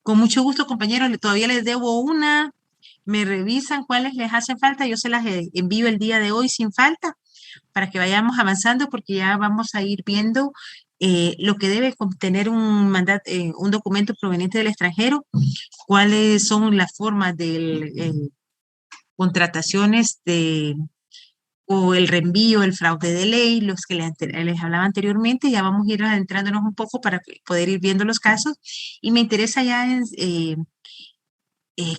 A: Con mucho gusto, compañeros, todavía les debo una. Me revisan cuáles les hacen falta. Yo se las envío el día de hoy sin falta para que vayamos avanzando, porque ya vamos a ir viendo lo que debe contener un documento proveniente del extranjero, cuáles son las formas de contrataciones o el reenvío, el fraude de ley, los que les hablaba anteriormente. Ya vamos a ir adentrándonos un poco para poder ir viendo los casos, y me interesa ya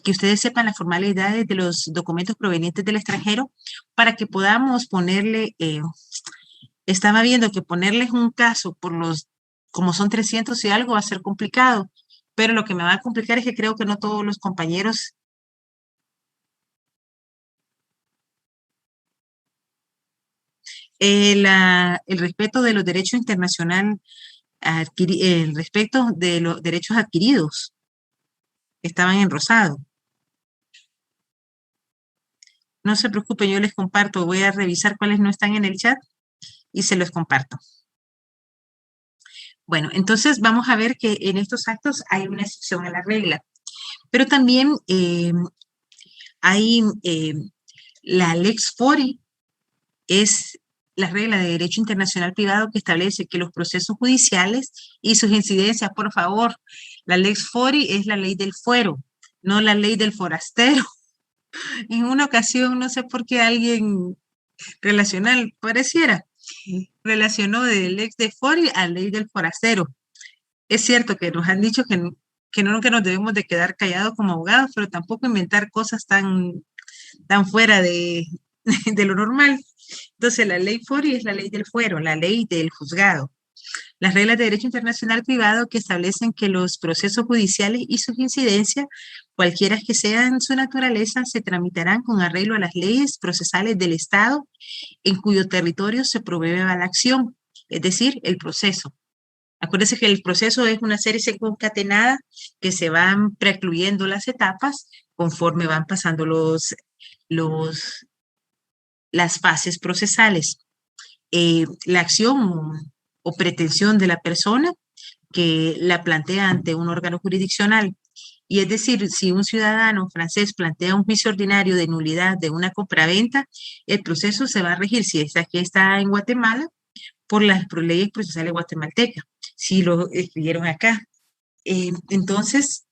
A: que ustedes sepan las formalidades de los documentos provenientes del extranjero para que podamos ponerle, estaba viendo que ponerles un caso como son 300 y algo va a ser complicado, pero lo que me va a complicar es que creo que no todos los compañeros el respeto de los derechos internacionales, el respeto de los derechos adquiridos estaban en rosado. No se preocupen, yo les comparto. Voy a revisar cuáles no están en el chat y se los comparto. Bueno, entonces vamos a ver que en estos actos hay una excepción a la regla. Pero también hay la Lex Fori, es la regla de derecho internacional privado que establece que los procesos judiciales y sus incidencias, por favor, la Lex Fori es la ley del fuero, no la ley del forastero. En una ocasión, no sé por qué alguien relacional, relacionó de Lex de Fori a ley del forastero. Es cierto que nos han dicho que nunca nos debemos de quedar callados como abogados, pero tampoco inventar cosas tan fuera de lo normal. Entonces, la ley Fori es la ley del fuero, la ley del juzgado. Las reglas de derecho internacional privado que establecen que los procesos judiciales y sus incidencias cualquiera que sean su naturaleza, se tramitarán con arreglo a las leyes procesales del Estado en cuyo territorio se promueva la acción, es decir, el proceso. Acuérdense que el proceso es una serie concatenada que se van precluyendo las etapas conforme van pasando las fases procesales. La acción o pretensión de la persona que la plantea ante un órgano jurisdiccional. Y es decir, si un ciudadano francés plantea un juicio ordinario de nulidad de una compraventa, el proceso se va a regir, si aquí está en Guatemala, por las leyes procesales guatemaltecas, si lo escribieron acá. Entonces,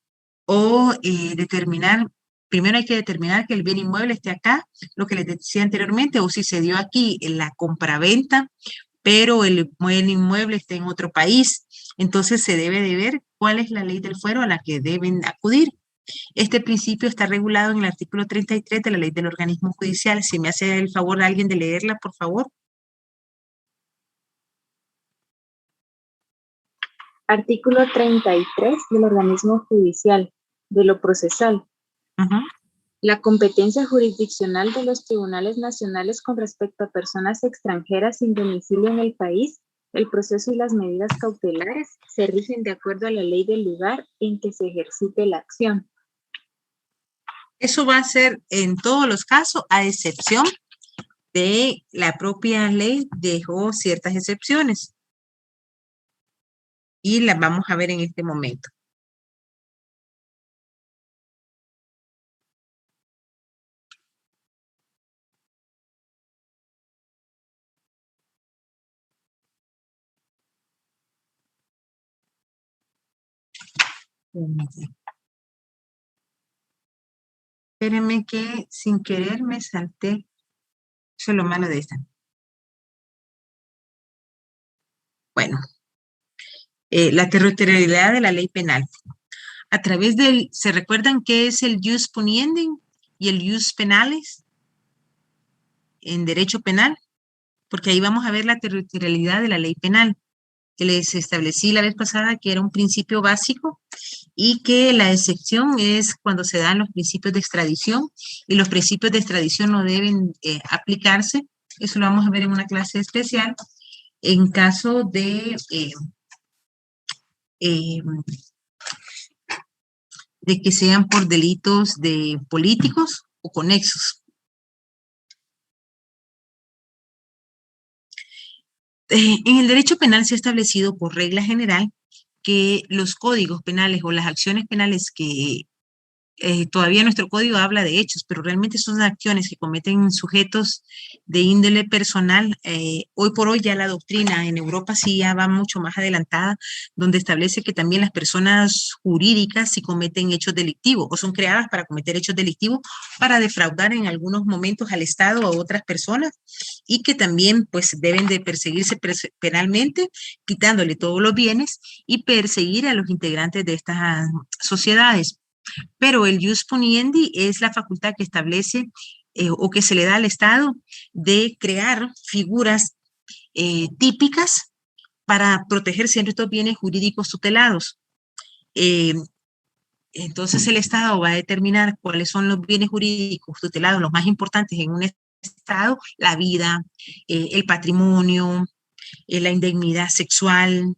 A: determinar, primero hay que determinar que el bien inmueble esté acá, lo que les decía anteriormente, o si se dio aquí en la compraventa, pero el bien inmueble está en otro país. Entonces se debe de ver cuál es la ley del fuero a la que deben acudir. Este principio está regulado en el artículo 33 de la ley del organismo judicial. Si me hace el favor alguien de leerla, por favor.
C: Artículo 33 del organismo judicial, de lo procesal. La competencia jurisdiccional de los tribunales nacionales con respecto a personas extranjeras sin domicilio en el país, el proceso y las medidas cautelares se rigen de acuerdo a la ley del lugar en que se ejercite la acción.
A: Eso va a ser en todos los casos, a excepción de la propia ley dejó ciertas excepciones. Y las vamos a ver en este momento. Espérenme que sin querer me salté. Eso es lo malo de esta. Bueno, la territorialidad de la ley penal. A través del, ¿se recuerdan qué es el jus puniendi y el jus penales en derecho penal? Porque ahí vamos a ver la territorialidad de la ley penal, que les establecí la vez pasada que era un principio básico y que la excepción es cuando se dan los principios de extradición y los principios de extradición no deben aplicarse. Eso lo vamos a ver en una clase especial en caso de que sean por delitos de políticos o conexos. En el derecho penal se ha establecido por regla general que los códigos penales o las acciones penales que todavía nuestro código habla de hechos, pero realmente son acciones que cometen sujetos de índole personal. Hoy por hoy ya la doctrina en Europa sí ya va mucho más adelantada, donde establece que también las personas jurídicas si cometen hechos delictivos o son creadas para cometer hechos delictivos para defraudar en algunos momentos al Estado o a otras personas y que también pues deben de perseguirse penalmente, quitándole todos los bienes y perseguir a los integrantes de estas sociedades. Pero el jus puniendi es la facultad que establece o que se le da al Estado de crear figuras típicas para proteger ciertos bienes jurídicos tutelados. Entonces el Estado va a determinar cuáles son los bienes jurídicos tutelados, los más importantes en un Estado: la vida, el patrimonio, la indemnidad sexual,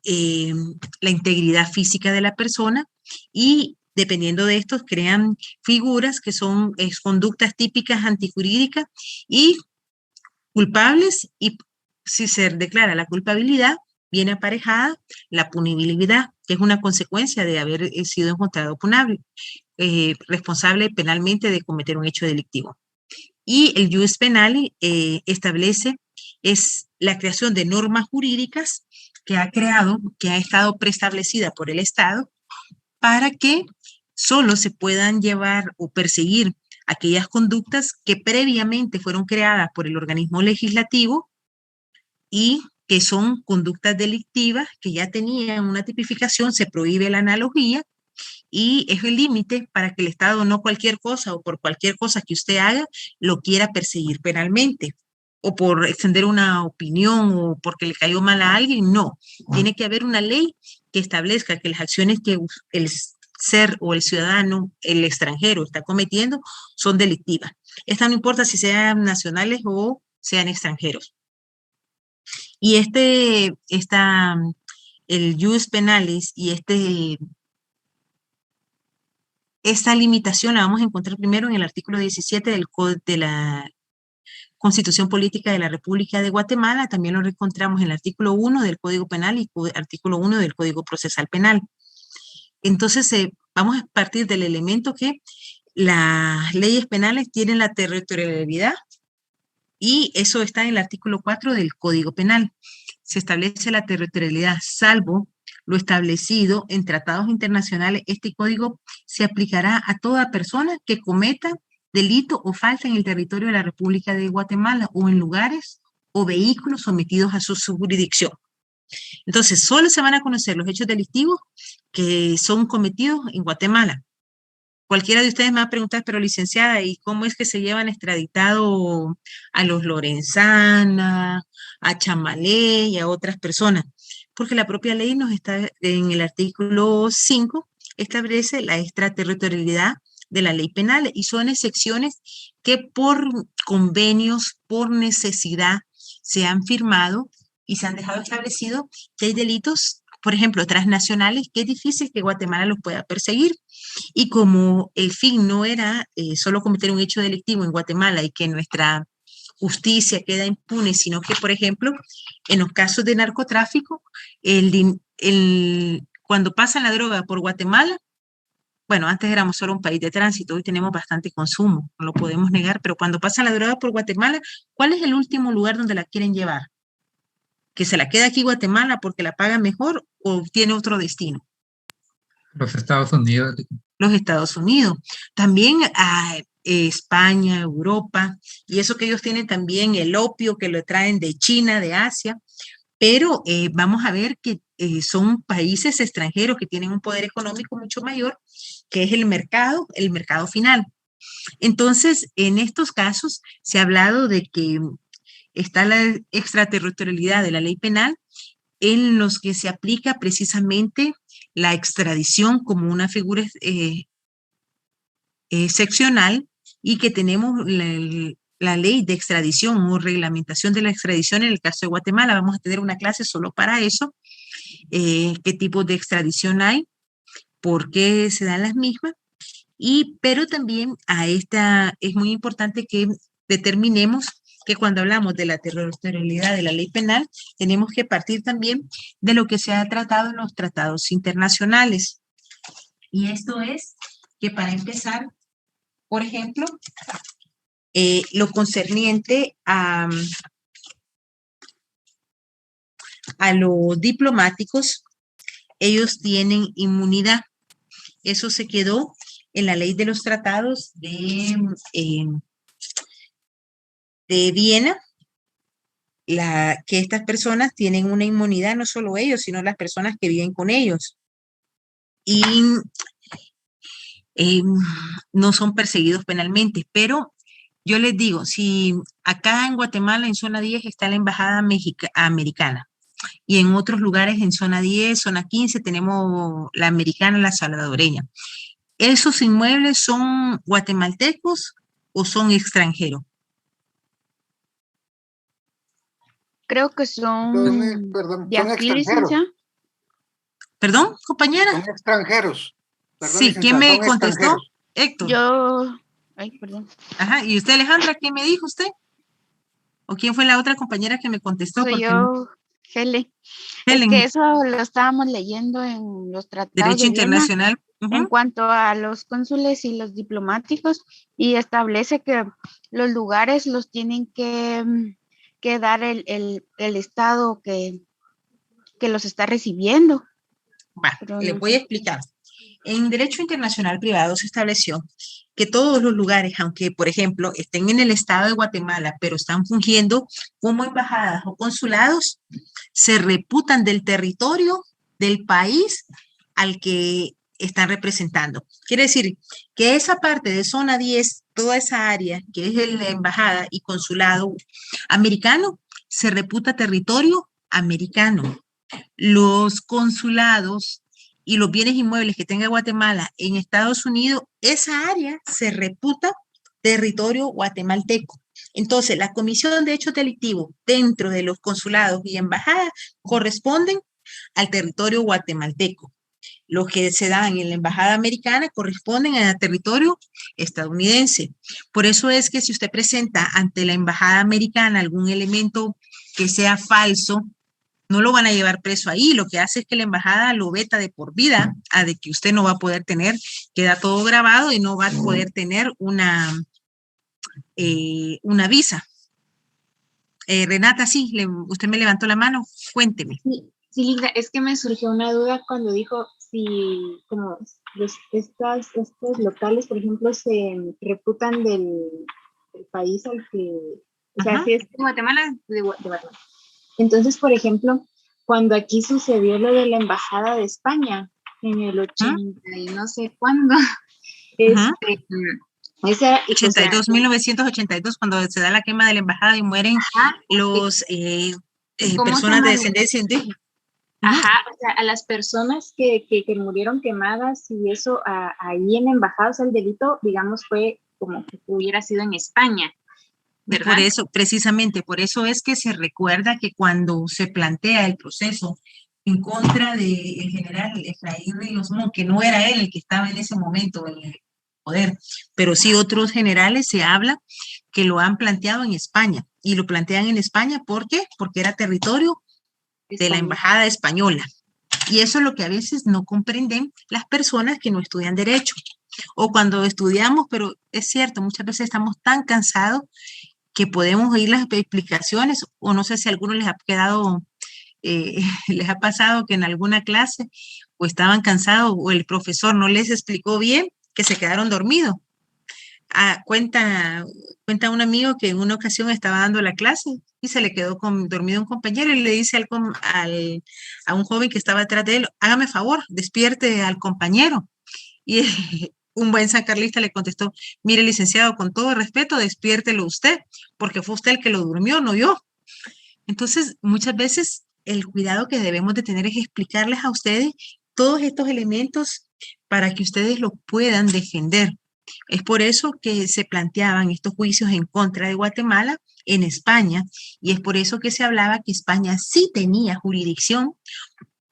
A: la integridad física de la persona, y dependiendo de estos crean figuras que son conductas típicas antijurídicas y culpables, y si se declara la culpabilidad viene aparejada la punibilidad, que es una consecuencia de haber sido encontrado responsable penalmente de cometer un hecho delictivo. Y el jus penali establece es la creación de normas jurídicas que ha estado preestablecida por el Estado para que solo se puedan llevar o perseguir aquellas conductas que previamente fueron creadas por el organismo legislativo y que son conductas delictivas que ya tenían una tipificación. Se prohíbe la analogía y es el límite para que el Estado no cualquier cosa o por cualquier cosa que usted haga lo quiera perseguir penalmente, o por extender una opinión o porque le cayó mal a alguien. No, tiene que haber una ley que establezca que las acciones que ser o el ciudadano, el extranjero, está cometiendo, son delictivas. Esta no importa si sean nacionales o sean extranjeros. Y el jus penalis y esta limitación la vamos a encontrar primero en el artículo 17 de la Constitución Política de la República de Guatemala. También lo encontramos en el artículo 1 del Código Penal y artículo 1 del Código Procesal Penal. Entonces, vamos a partir del elemento que las leyes penales tienen la territorialidad y eso está en el artículo 4 del Código Penal. Se establece la territorialidad, salvo lo establecido en tratados internacionales. Este código se aplicará a toda persona que cometa delito o falta en el territorio de la República de Guatemala o en lugares o vehículos sometidos a su jurisdicción. Entonces, solo se van a conocer los hechos delictivos que son cometidos en Guatemala. Cualquiera de ustedes me va a preguntar, pero licenciada, ¿y cómo es que se llevan extraditado a los Lorenzana, a Chamalé y a otras personas? Porque la propia ley nos está, en el artículo 5, establece la extraterritorialidad de la ley penal y son excepciones que por convenios, por necesidad, se han firmado y se han dejado establecido que hay delitos, por ejemplo, transnacionales, que es difícil que Guatemala los pueda perseguir. Y como el fin no era solo cometer un hecho delictivo en Guatemala y que nuestra justicia queda impune, sino que, por ejemplo, en los casos de narcotráfico, cuando pasa la droga por Guatemala, bueno, antes éramos solo un país de tránsito, hoy tenemos bastante consumo, no lo podemos negar, pero cuando pasa la droga por Guatemala, ¿cuál es el último lugar donde la quieren llevar? ¿Que se la queda aquí Guatemala porque la pagan mejor o tiene otro destino?
F: Los Estados Unidos.
A: Los Estados Unidos. También a España, Europa, y eso que ellos tienen también el opio que lo traen de China, de Asia, pero vamos a ver que son países extranjeros que tienen un poder económico mucho mayor, que es el mercado final. Entonces, en estos casos se ha hablado de que está la extraterritorialidad de la ley penal en los que se aplica precisamente la extradición como una figura excepcional y que tenemos la ley de extradición o reglamentación de la extradición en el caso de Guatemala. Vamos a tener una clase solo para eso, qué tipo de extradición hay, por qué se dan las mismas, pero también es muy importante que determinemos que cuando hablamos de la territorialidad de la ley penal, tenemos que partir también de lo que se ha tratado en los tratados internacionales. Y esto es que para empezar, por ejemplo, lo concerniente a los diplomáticos, ellos tienen inmunidad. Eso se quedó en la ley de los tratados de Viena, que estas personas tienen una inmunidad, no solo ellos, sino las personas que viven con ellos. Y no son perseguidos penalmente, pero yo les digo, si acá en Guatemala, en zona 10, está la embajada americana, y en otros lugares, en zona 10, zona 15, tenemos la americana, la salvadoreña. ¿Esos inmuebles son guatemaltecos o son extranjeros?
H: Creo que son de aquí, licenciada.
A: ¿Perdón, compañera?
K: Son extranjeros. Perdón,
A: sí, ¿quién me contestó? Héctor.
H: Yo. Ay, perdón.
A: Ajá, ¿y usted, Alejandra, qué me dijo usted? ¿O quién fue la otra compañera que me contestó?
H: Soy yo, Helen. Es que eso lo estábamos leyendo en los tratados
A: Derecho
H: de
A: internacional.
H: Viena, en cuanto a los cónsules y los diplomáticos, y establece que los lugares los tienen que dar el estado que los está recibiendo.
A: Bueno, le voy a explicar. En Derecho Internacional Privado se estableció que todos los lugares, aunque, por ejemplo, estén en el estado de Guatemala, pero están fungiendo como embajadas o consulados, se reputan del territorio del país al que están representando. Quiere decir que esa parte de zona 10, toda esa área que es la embajada y consulado americano, se reputa territorio americano. Los consulados y los bienes inmuebles que tenga Guatemala en Estados Unidos, esa área se reputa territorio guatemalteco. Entonces, la comisión de hechos delictivos dentro de los consulados y embajadas corresponden al territorio guatemalteco. Los que se dan en la embajada americana corresponden al territorio estadounidense. Por eso es que si usted presenta ante la embajada americana algún elemento que sea falso, no lo van a llevar preso ahí. Lo que hace es que la embajada lo veta de por vida, a de que usted no va a poder tener, queda todo grabado y no va a poder tener una visa. Renata, sí, usted me levantó la mano, cuénteme.
C: Sí, Linda, es que me surgió una duda cuando dijo si como estos locales, por ejemplo, se reputan del país al que, o sea, si es de Guatemala, de Guatemala. Entonces, por ejemplo, cuando aquí sucedió lo de la embajada de España, en el 80 y no sé cuándo,
A: 1982, cuando se da la quema de la embajada y mueren los personas de descendencia indígena.
C: Ajá, o sea, a las personas que murieron quemadas y eso ahí en embajada, o sea, el delito, digamos, fue como que hubiera sido en España, ¿verdad?
A: Por eso, precisamente, por eso es que se recuerda que cuando se plantea el proceso en contra del general Efraín Ríos Montt, que no era él el que estaba en ese momento en el poder, pero sí otros generales, se habla que lo han planteado en España, y lo plantean en España, ¿por qué? Porque era territorio de la embajada española. Y eso es lo que a veces no comprenden las personas que no estudian derecho, o cuando estudiamos, pero es cierto, muchas veces estamos tan cansados que podemos oír las explicaciones, o no sé si a algunos les ha quedado, les ha pasado que en alguna clase o estaban cansados o el profesor no les explicó bien, que se quedaron dormidos. Cuenta un amigo que en una ocasión estaba dando la clase y se le quedó dormido un compañero y le dice a un joven que estaba atrás de él, hágame favor, despierte al compañero. Y un buen sancarlista le contestó, mire, licenciado, con todo respeto, despiértelo usted, porque fue usted el que lo durmió, no yo. Entonces, muchas veces el cuidado que debemos de tener es explicarles a ustedes todos estos elementos para que ustedes lo puedan defender. Es por eso que se planteaban estos juicios en contra de Guatemala en España, y es por eso que se hablaba que España sí tenía jurisdicción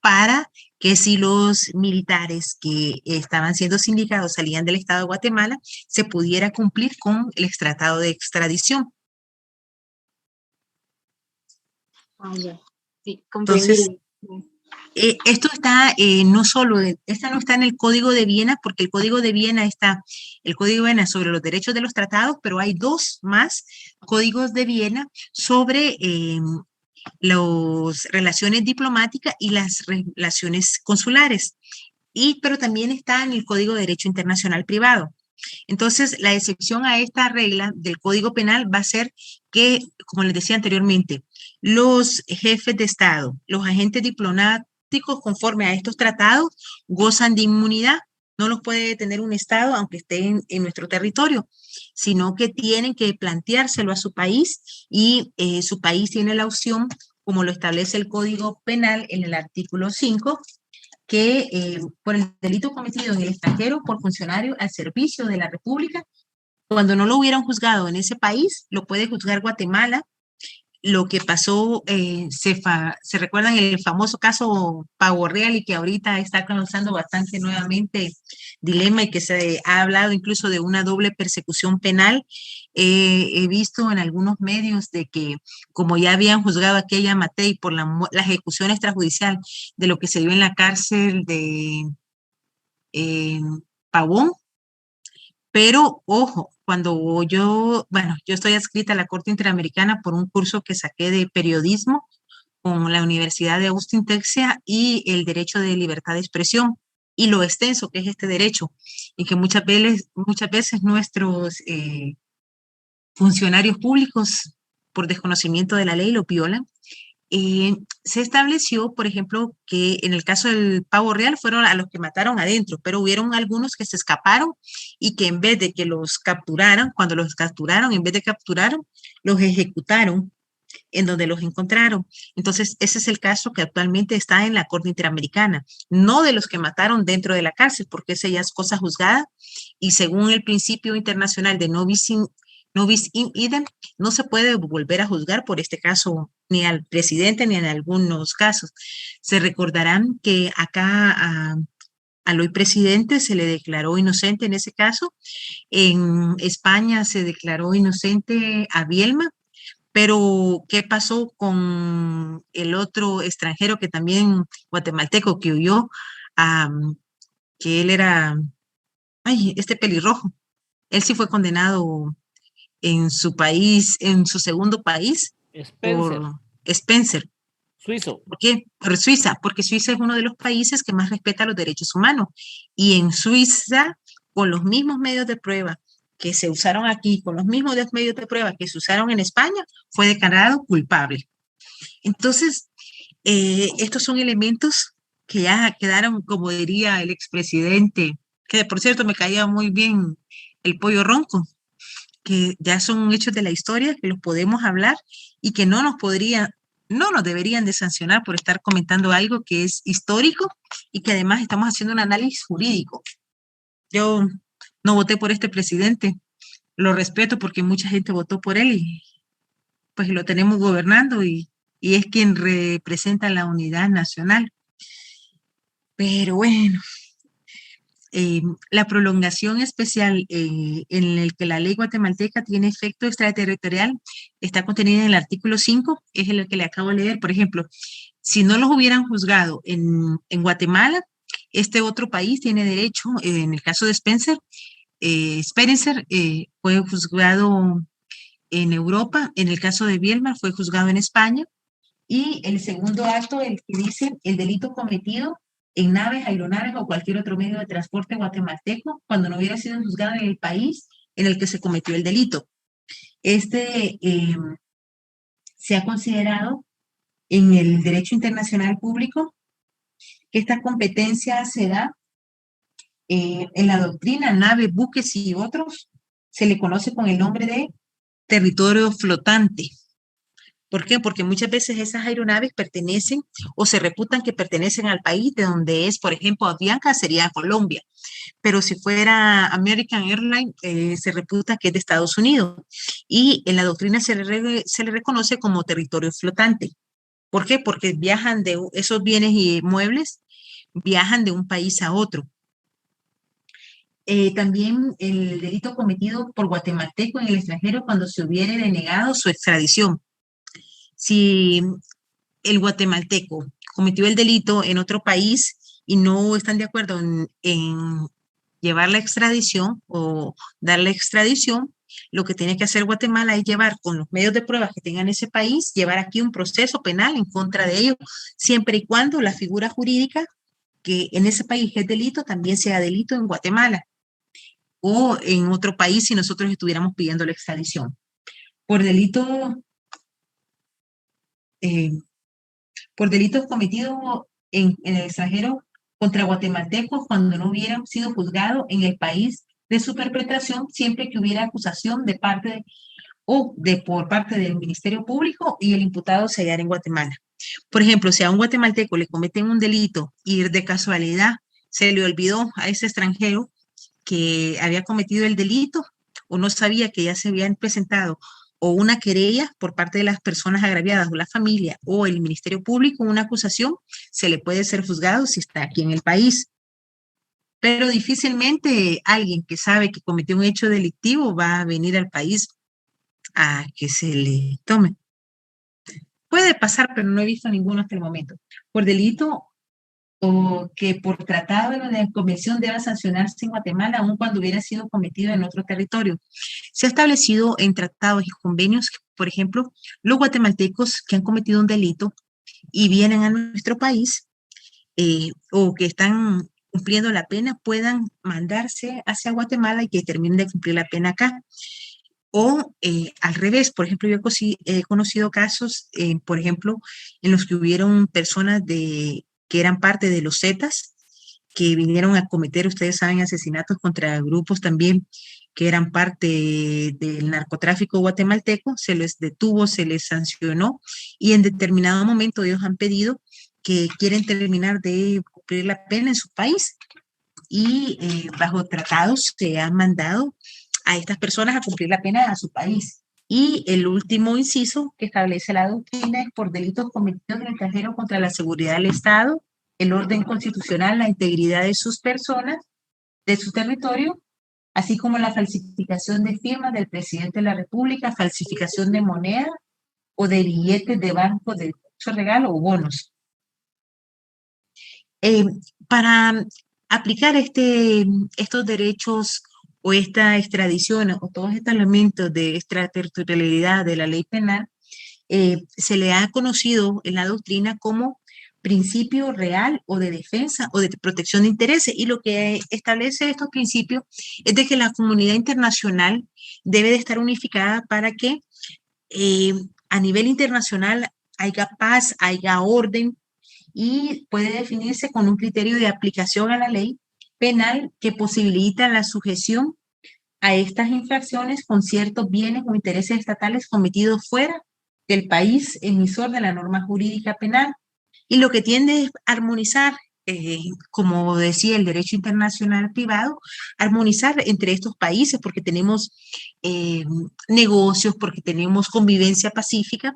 A: para que si los militares que estaban siendo sindicados salían del Estado de Guatemala, se pudiera cumplir con el tratado de extradición.
C: Sí,
A: entonces, esto está no solo, esta no está en el Código de Viena, porque el Código de Viena está, el Código de Viena sobre los derechos de los tratados, pero hay dos más códigos de Viena sobre las relaciones diplomáticas y las relaciones consulares, pero también está en el Código de Derecho Internacional Privado. Entonces, la excepción a esta regla del Código Penal va a ser que, como les decía anteriormente, los jefes de Estado, los agentes diplomáticos conforme a estos tratados gozan de inmunidad. No los puede detener un Estado aunque estén en nuestro territorio, sino que tienen que planteárselo a su país, y su país tiene la opción, como lo establece el Código Penal en el artículo 5, que por el delito cometido en el extranjero por funcionario al servicio de la República, cuando no lo hubieran juzgado en ese país, lo puede juzgar Guatemala. Lo que pasó, se recuerdan el famoso caso Pavo Real, y que ahorita está causando bastante nuevamente dilema, y que se ha hablado incluso de una doble persecución penal. He visto en algunos medios de que, como ya habían juzgado a aquella Matei por la ejecución extrajudicial de lo que se dio en la cárcel de Pavón, pero ojo, cuando yo estoy adscrita a la Corte Interamericana por un curso que saqué de periodismo con la Universidad de Austin, Texas, y el derecho de libertad de expresión, y lo extenso que es este derecho, y que muchas veces nuestros funcionarios públicos, por desconocimiento de la ley, lo violan. Se estableció, por ejemplo, que en el caso del Pavo Real fueron a los que mataron adentro, pero hubieron algunos que se escaparon, y que en vez de que los capturaran, cuando los capturaron, en vez de capturaron, los ejecutaron en donde los encontraron. Entonces, ese es el caso que actualmente está en la Corte Interamericana, no de los que mataron dentro de la cárcel, porque esa ya es cosa juzgada, y según el principio internacional de no bis in idem, no se puede volver a juzgar por este caso ni al presidente ni en algunos casos. Se recordarán que acá al hoy presidente se le declaró inocente en ese caso. En España se declaró inocente a Bielma, pero ¿qué pasó con el otro extranjero que también, guatemalteco, que huyó, que él era, este pelirrojo? Él sí fue condenado en su país, en su segundo país,
I: Spencer.
A: por Spencer.
I: Suizo.
A: ¿Por qué? Por Suiza, porque Suiza es uno de los países que más respeta los derechos humanos. Y en Suiza, con los mismos medios de prueba que se usaron aquí, con los mismos medios de prueba que se usaron en España, fue declarado culpable. Entonces, estos son elementos que ya quedaron, como diría el expresidente, que por cierto me caía muy bien el pollo ronco, que ya son hechos de la historia, que los podemos hablar y que no nos deberían de sancionar por estar comentando algo que es histórico y que además estamos haciendo un análisis jurídico. Yo no voté por este presidente, lo respeto porque mucha gente votó por él y pues lo tenemos gobernando y es quien representa la unidad nacional. Pero bueno, la prolongación especial en el que la ley guatemalteca tiene efecto extraterritorial está contenida en el artículo 5, es el que le acabo de leer. Por ejemplo, si no los hubieran juzgado en Guatemala, este otro país tiene derecho, en el caso de Spencer fue juzgado en Europa, en el caso de Bielma fue juzgado en España, y el segundo acto, el que dice el delito cometido en naves, aeronaves o cualquier otro medio de transporte guatemalteco cuando no hubiera sido juzgado en el país en el que se cometió el delito. Se ha considerado en el derecho internacional público que esta competencia se da en la doctrina nave, buques y otros, se le conoce con el nombre de territorio flotante. ¿Por qué? Porque muchas veces esas aeronaves pertenecen o se reputan que pertenecen al país de donde es, por ejemplo, Avianca sería Colombia, pero si fuera American Airlines se reputa que es de Estados Unidos y en la doctrina se le reconoce como territorio flotante. ¿Por qué? Porque viajan esos bienes y muebles, viajan de un país a otro. También el delito cometido por guatemalteco en el extranjero cuando se hubiere denegado su extradición. Si el guatemalteco cometió el delito en otro país y no están de acuerdo en llevar la extradición o dar la extradición, lo que tiene que hacer Guatemala es llevar con los medios de prueba que tengan ese país, llevar aquí un proceso penal en contra de ellos, siempre y cuando la figura jurídica que en ese país es delito también sea delito en Guatemala o en otro país si nosotros estuviéramos pidiendo la extradición. Por delitos cometidos en el extranjero contra guatemaltecos cuando no hubieran sido juzgados en el país de su perpetración, siempre que hubiera acusación por parte del Ministerio Público y el imputado se hallara en Guatemala. Por ejemplo, si a un guatemalteco le cometen un delito y de casualidad se le olvidó a ese extranjero que había cometido el delito o no sabía que ya se habían presentado o una querella por parte de las personas agraviadas o la familia o el Ministerio Público, una acusación, se le puede ser juzgado si está aquí en el país. Pero difícilmente alguien que sabe que cometió un hecho delictivo va a venir al país a que se le tome. Puede pasar, pero no he visto ninguno hasta el momento. Por delito o que por tratado de la convención deba sancionarse en Guatemala, aun cuando hubiera sido cometido en otro territorio. Se ha establecido en tratados y convenios que, por ejemplo, los guatemaltecos que han cometido un delito y vienen a nuestro país o que están cumpliendo la pena puedan mandarse hacia Guatemala y que terminen de cumplir la pena acá. O al revés, por ejemplo, yo he conocido casos, por ejemplo, en los que hubieron personas que eran parte de los Zetas, que vinieron a cometer, ustedes saben, asesinatos contra grupos también que eran parte del narcotráfico guatemalteco, se les detuvo, se les sancionó y en determinado momento ellos han pedido que quieren terminar de cumplir la pena en su país y bajo tratados se han mandado a estas personas a cumplir la pena a su país. Y el último inciso que establece la doctrina es por delitos cometidos en el extranjero contra la seguridad del Estado, el orden constitucional, la integridad de sus personas, de su territorio, así como la falsificación de firmas del presidente de la República, falsificación de moneda o de billetes de banco de regalo o bonos. Para aplicar estos derechos o esta extradición o todos estos elementos de extraterritorialidad de la ley penal, se le ha conocido en la doctrina como principio real o de defensa o de protección de intereses. Y lo que establece estos principios es de que la comunidad internacional debe de estar unificada para que a nivel internacional haya paz, haya orden, y puede definirse con un criterio de aplicación a la ley penal que posibilita la sujeción a estas infracciones con ciertos bienes o intereses estatales cometidos fuera del país emisor de la norma jurídica penal. Y lo que tiende es armonizar, como decía el derecho internacional privado, armonizar entre estos países porque tenemos negocios, porque tenemos convivencia pacífica,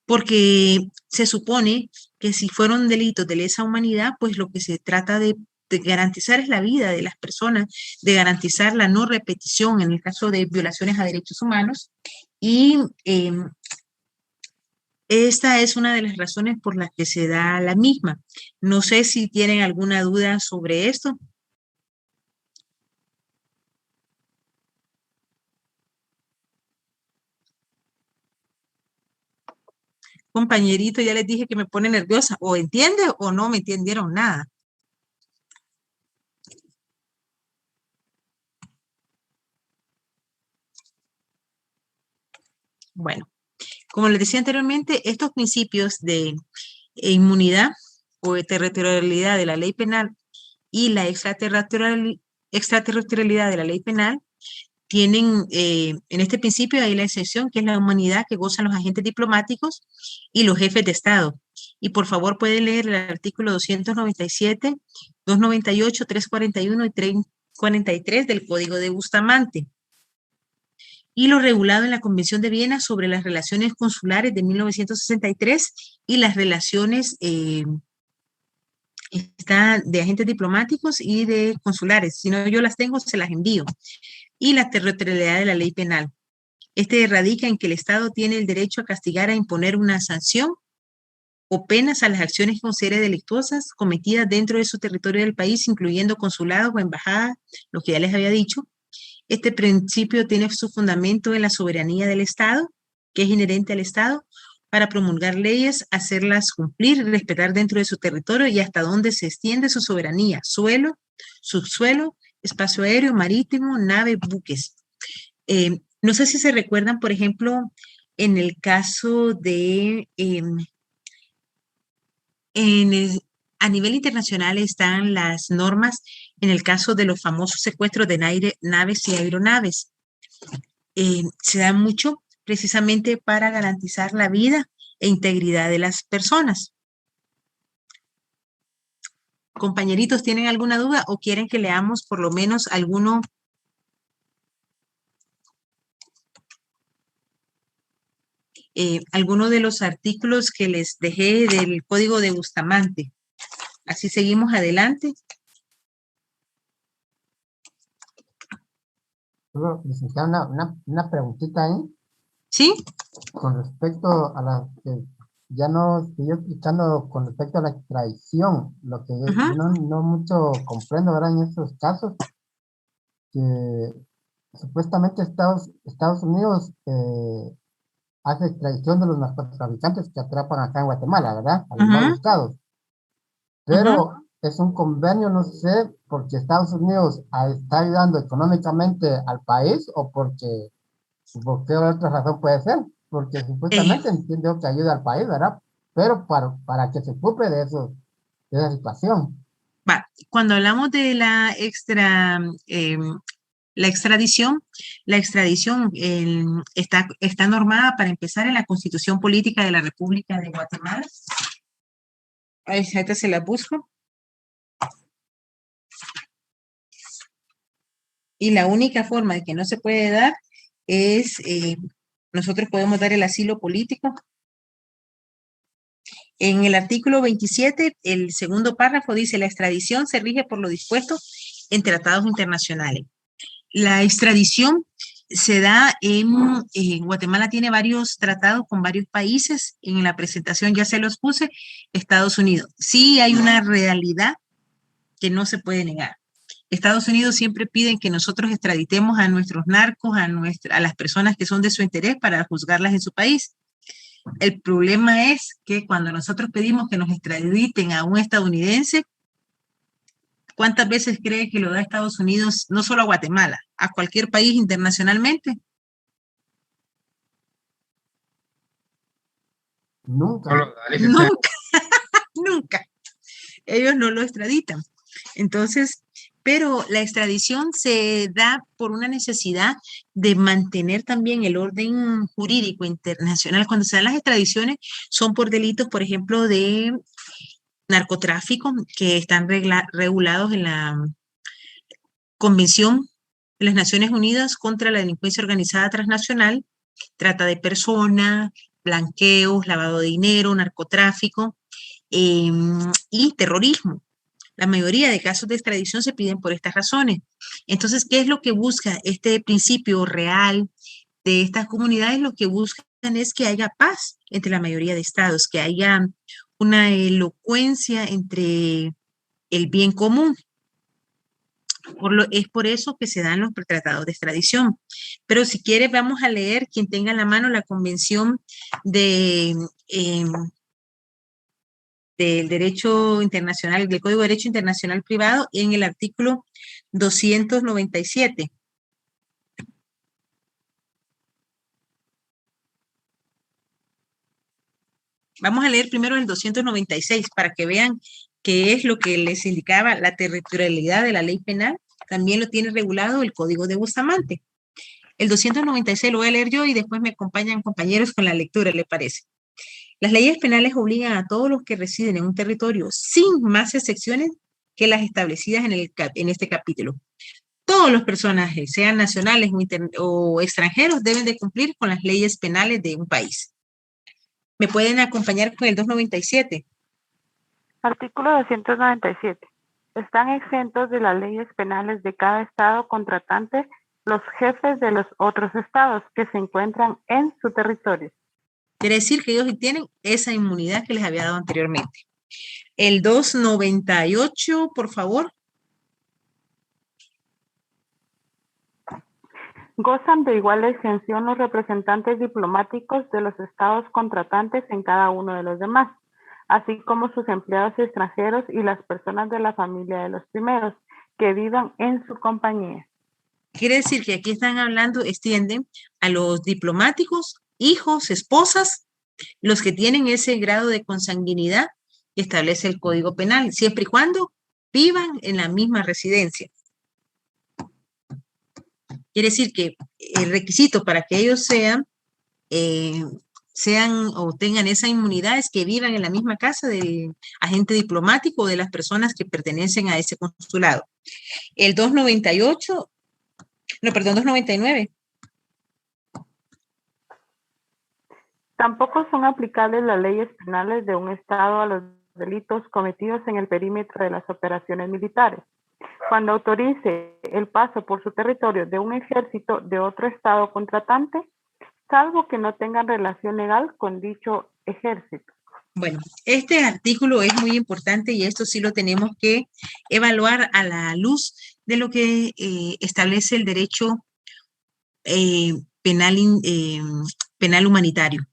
A: porque se supone que si fueron delitos de lesa humanidad, pues lo que se trata de garantizar es la vida de las personas, de garantizar la no repetición en el caso de violaciones a derechos humanos. Y esta es una de las razones por las que se da la misma. No sé si tienen alguna duda sobre esto. Compañerito, ya les dije que me pone nerviosa. O entiende o no me entendieron nada. Bueno, como les decía anteriormente, estos principios de inmunidad o de territorialidad de la ley penal y la extraterritorialidad de la ley penal tienen, en este principio hay la excepción que es la inmunidad que gozan los agentes diplomáticos y los jefes de Estado. Y por favor pueden leer el artículo 297, 298, 341 y 343 del Código de Bustamante. Y lo regulado en la Convención de Viena sobre las relaciones consulares de 1963 y las relaciones de agentes diplomáticos y de consulares. Si no, yo las tengo, se las envío. Y la territorialidad de la ley penal. Este radica en que el Estado tiene el derecho a castigar, a imponer una sanción o penas a las acciones que considere delictuosas cometidas dentro de su territorio del país, incluyendo consulados o embajadas, lo que ya les había dicho. Este principio tiene su fundamento en la soberanía del Estado, que es inherente al Estado, para promulgar leyes, hacerlas cumplir y respetar dentro de su territorio y hasta donde se extiende su soberanía, suelo, subsuelo, espacio aéreo, marítimo, nave, buques. No sé si se recuerdan, por ejemplo, en el caso de, a nivel internacional están las normas en el caso de los famosos secuestros de naves y aeronaves. Se da mucho precisamente para garantizar la vida e integridad de las personas. Compañeritos, ¿tienen alguna duda o quieren que leamos por lo menos alguno de los artículos que les dejé del Código de Bustamante? Así seguimos adelante.
L: Licenciada, una preguntita ahí.
A: ¿Sí?
L: Con respecto a la que ya no estoy explicando con respecto a la extradición, lo que yo no mucho comprendo ahora en estos casos, que supuestamente Estados Unidos hace extradición de los narcotraficantes que atrapan acá en Guatemala, ¿verdad? A los no buscados. Pero es un convenio, no sé, porque Estados Unidos está ayudando económicamente al país o porque, ¿por qué otra razón puede ser? Porque supuestamente entiendo que ayuda al país, ¿verdad? Pero para que se ocupe de esa situación.
A: Cuando hablamos de la La extradición está normada para empezar en la Constitución Política de la República de Guatemala. Ahorita se la busco. Y la única forma de que no se puede dar es, nosotros podemos dar el asilo político. En el artículo 27, el segundo párrafo dice, la extradición se rige por lo dispuesto en tratados internacionales. La extradición se da en Guatemala, tiene varios tratados con varios países. En la presentación ya se los puse, Estados Unidos. Sí hay una realidad que no se puede negar. Estados Unidos siempre piden que nosotros extraditemos a nuestros narcos, a las personas que son de su interés para juzgarlas en su país. El problema es que cuando nosotros pedimos que nos extraditen a un estadounidense, ¿cuántas veces cree que lo da Estados Unidos, no solo a Guatemala, a cualquier país internacionalmente?
L: Nunca.
A: Nunca, nunca. Ellos no lo extraditan. Entonces, pero la extradición se da por una necesidad de mantener también el orden jurídico internacional. Cuando se dan las extradiciones son por delitos, por ejemplo, de narcotráfico, que están regulados en la Convención de las Naciones Unidas contra la Delincuencia Organizada Transnacional, trata de personas, blanqueos, lavado de dinero, narcotráfico y terrorismo. La mayoría de casos de extradición se piden por estas razones. Entonces, ¿qué es lo que busca este principio real de estas comunidades? Lo que buscan es que haya paz entre la mayoría de estados, que haya una elocuencia entre el bien común. Es por eso que se dan los tratados de extradición. Pero si quiere, vamos a leer, quien tenga en la mano, la Convención del Derecho Internacional, del Código de Derecho Internacional Privado, en el artículo 297. Vamos a leer primero el 296 para que vean qué es lo que les indicaba la territorialidad de la ley penal. También lo tiene regulado el Código de Bustamante. El 296 lo voy a leer yo y después me acompañan compañeros con la lectura, ¿le parece? Las leyes penales obligan a todos los que residen en un territorio, sin más excepciones que las establecidas en este capítulo. Todos los personajes, sean nacionales o extranjeros, deben de cumplir con las leyes penales de un país. ¿Me pueden acompañar con el 297?
H: Artículo 297. Están exentos de las leyes penales de cada estado contratante los jefes de los otros estados que se encuentran en su territorio.
A: Quiere decir que ellos tienen esa inmunidad que les había dado anteriormente. El 298, por favor.
H: Gozan de igual exención los representantes diplomáticos de los estados contratantes en cada uno de los demás, así como sus empleados extranjeros y las personas de la familia de los primeros que vivan en su compañía.
A: Quiere decir que aquí están hablando, extienden a los diplomáticos, hijos, esposas, los que tienen ese grado de consanguinidad que establece el Código Penal, siempre y cuando vivan en la misma residencia. Quiere decir que el requisito para que ellos sean o tengan esa inmunidad es que vivan en la misma casa del agente diplomático o de las personas que pertenecen a ese consulado. El 299.
H: Tampoco son aplicables las leyes penales de un estado a los delitos cometidos en el perímetro de las operaciones militares. Cuando autorice el paso por su territorio de un ejército de otro estado contratante, salvo que no tengan relación legal con dicho ejército.
A: Bueno, este artículo es muy importante y esto sí lo tenemos que evaluar a la luz de lo que establece el derecho penal humanitario.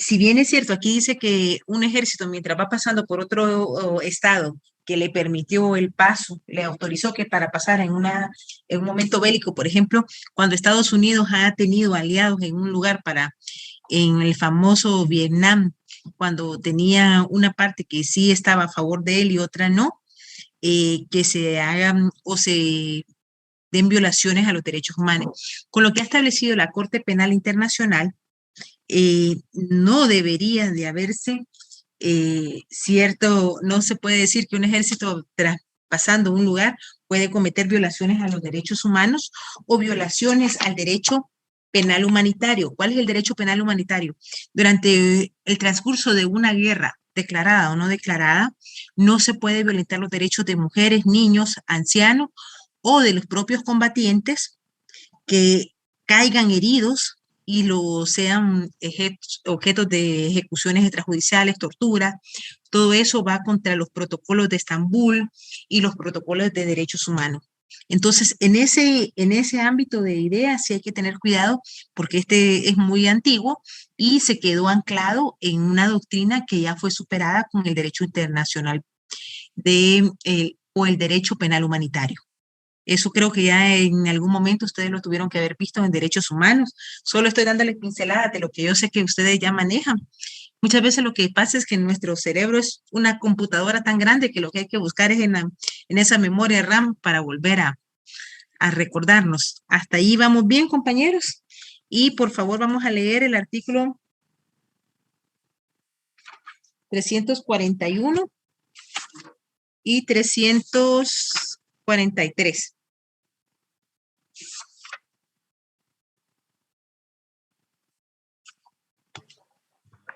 A: Si bien es cierto, aquí dice que un ejército, mientras va pasando por otro estado que le permitió el paso, le autorizó que para pasar en un momento bélico, por ejemplo, cuando Estados Unidos ha tenido aliados en un lugar en el famoso Vietnam, cuando tenía una parte que sí estaba a favor de él y otra no, que se hagan o se den violaciones a los derechos humanos. Con lo que ha establecido la Corte Penal Internacional, no debería de haberse no se puede decir que un ejército traspasando un lugar puede cometer violaciones a los derechos humanos o violaciones al derecho penal humanitario. ¿Cuál es el derecho penal humanitario? Durante el transcurso de una guerra, declarada o no declarada, no se puede violentar los derechos de mujeres, niños, ancianos o de los propios combatientes que caigan heridos y sean objetos de ejecuciones extrajudiciales, tortura. Todo eso va contra los protocolos de Estambul y los protocolos de derechos humanos. Entonces, en ese ámbito de ideas sí hay que tener cuidado porque este es muy antiguo y se quedó anclado en una doctrina que ya fue superada con el derecho internacional o el derecho penal humanitario. Eso creo que ya en algún momento ustedes lo tuvieron que haber visto en derechos humanos. Solo estoy dándoles pinceladas de lo que yo sé que ustedes ya manejan. Muchas veces lo que pasa es que nuestro cerebro es una computadora tan grande que lo que hay que buscar es en esa memoria RAM para volver a recordarnos. Hasta ahí vamos bien, compañeros. Y por favor vamos a leer el artículo 341 y 343.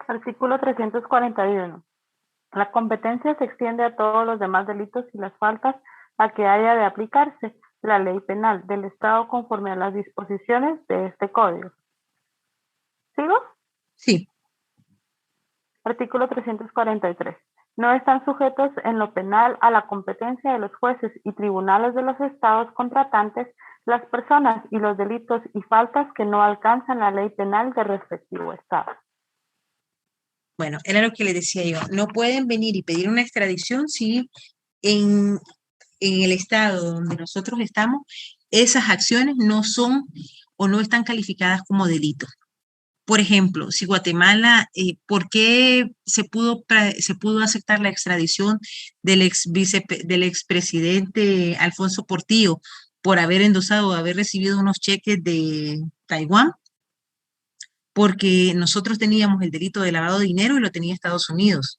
M: Artículo 341. La competencia se extiende a todos los demás delitos y las faltas a que haya de aplicarse la ley penal del Estado conforme a las disposiciones de este código. ¿Sigo?
A: Sí.
M: Artículo 343. No están sujetos en lo penal a la competencia de los jueces y tribunales de los estados contratantes las personas y los delitos y faltas que no alcanzan la ley penal del respectivo estado.
A: Bueno, era lo que les decía yo. No pueden venir y pedir una extradición si en el estado donde nosotros estamos, esas acciones no son o no están calificadas como delito. Por ejemplo, si Guatemala, ¿por qué se pudo aceptar la extradición del expresidente Alfonso Portillo por haber endosado o haber recibido unos cheques de Taiwán? Porque nosotros teníamos el delito de lavado de dinero y lo tenía Estados Unidos.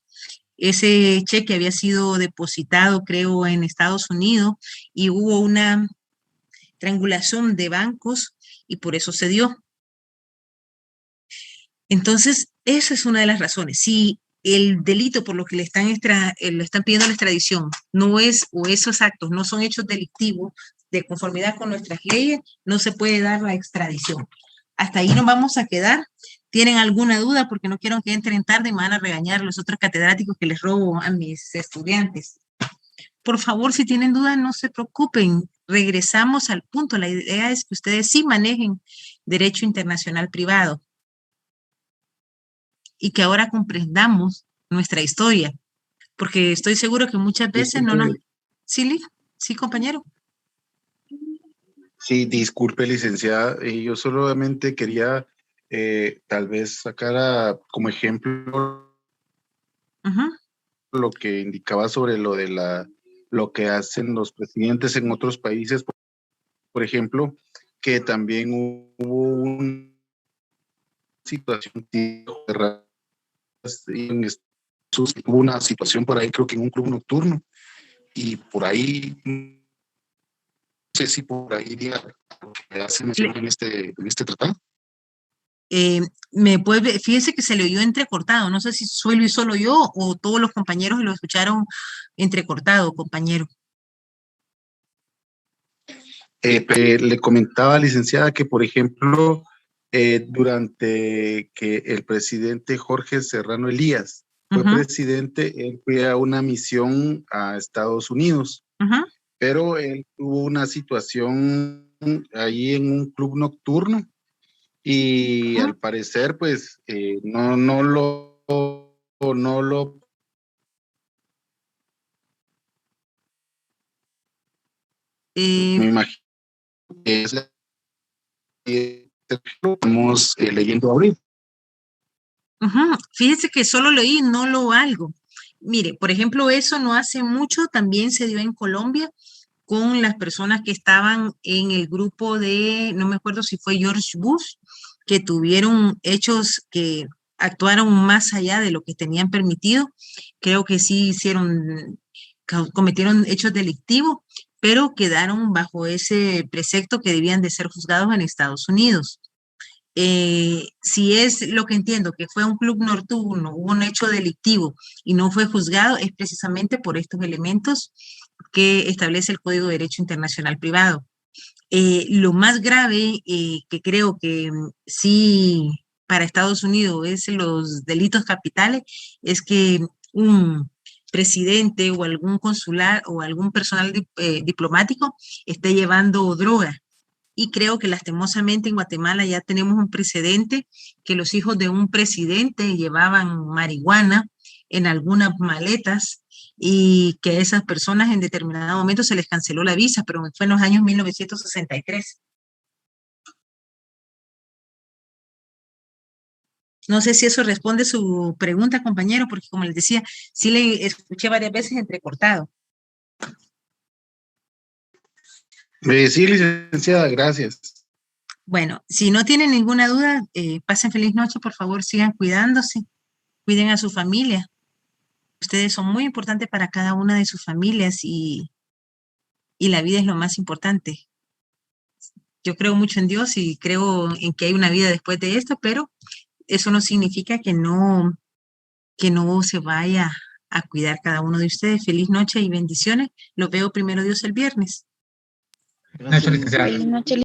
A: Ese cheque había sido depositado, creo, en Estados Unidos y hubo una triangulación de bancos y por eso se dio. Entonces, esa es una de las razones. Si el delito por lo que le están pidiendo la extradición no es, o esos actos no son hechos delictivos de conformidad con nuestras leyes, no se puede dar la extradición. Hasta ahí nos vamos a quedar. ¿Tienen alguna duda? Porque no quiero que entren tarde y me van a regañar los otros catedráticos que les robo a mis estudiantes. Por favor, si tienen dudas, no se preocupen. Regresamos al punto. La idea es que ustedes sí manejen derecho internacional privado y que ahora comprendamos nuestra historia, porque estoy seguro que muchas veces no nos... ¿Sí, sí, compañero?
J: Sí, disculpe, licenciada. Yo solamente quería tal vez sacar como ejemplo lo que indicaba sobre lo que hacen los presidentes en otros países. Por ejemplo, que también hubo una situación hubo una situación por ahí, creo que en un club nocturno, y por ahí no sé si por ahí diga lo que hace mención en este tratado.
A: Fíjese que se le oyó entrecortado, no sé si soy solo yo o todos los compañeros lo escucharon entrecortado, compañero.
J: Le comentaba, licenciada, que por ejemplo, durante que el presidente Jorge Serrano Elías fue presidente, él fue a una misión a Estados Unidos, pero él tuvo una situación ahí en un club nocturno y al parecer pues no lo me imagino que es estamos leyendo ahorita.
A: Fíjese que solo leí, no lo algo. Mire, por ejemplo, eso no hace mucho también se dio en Colombia con las personas que estaban en el grupo de, no me acuerdo si fue George Bush, que tuvieron hechos que actuaron más allá de lo que tenían permitido. Creo que sí cometieron hechos delictivos, pero quedaron bajo ese precepto que debían de ser juzgados en Estados Unidos. Si es lo que entiendo, que fue un club nocturno, hubo un hecho delictivo y no fue juzgado, es precisamente por estos elementos que establece el Código de Derecho Internacional Privado. Lo más grave que creo que sí para Estados Unidos es los delitos capitales, es que un presidente o algún consular o algún personal diplomático esté llevando droga. Y creo que lastimosamente en Guatemala ya tenemos un precedente que los hijos de un presidente llevaban marihuana en algunas maletas y que a esas personas en determinado momento se les canceló la visa, pero fue en los años 1963. No sé si eso responde su pregunta, compañero, porque como les decía, sí le escuché varias veces entrecortado.
J: Sí, licenciada, gracias.
A: Bueno, si no tienen ninguna duda, pasen feliz noche, por favor, sigan cuidándose, cuiden a su familia. Ustedes son muy importantes para cada una de sus familias y la vida es lo más importante. Yo creo mucho en Dios y creo en que hay una vida después de esto, pero eso no significa que no se vaya a cuidar cada uno de ustedes. Feliz noche y bendiciones. Los veo primero Dios el viernes.
F: Buenas noches, licenciada.
H: Buenas noches.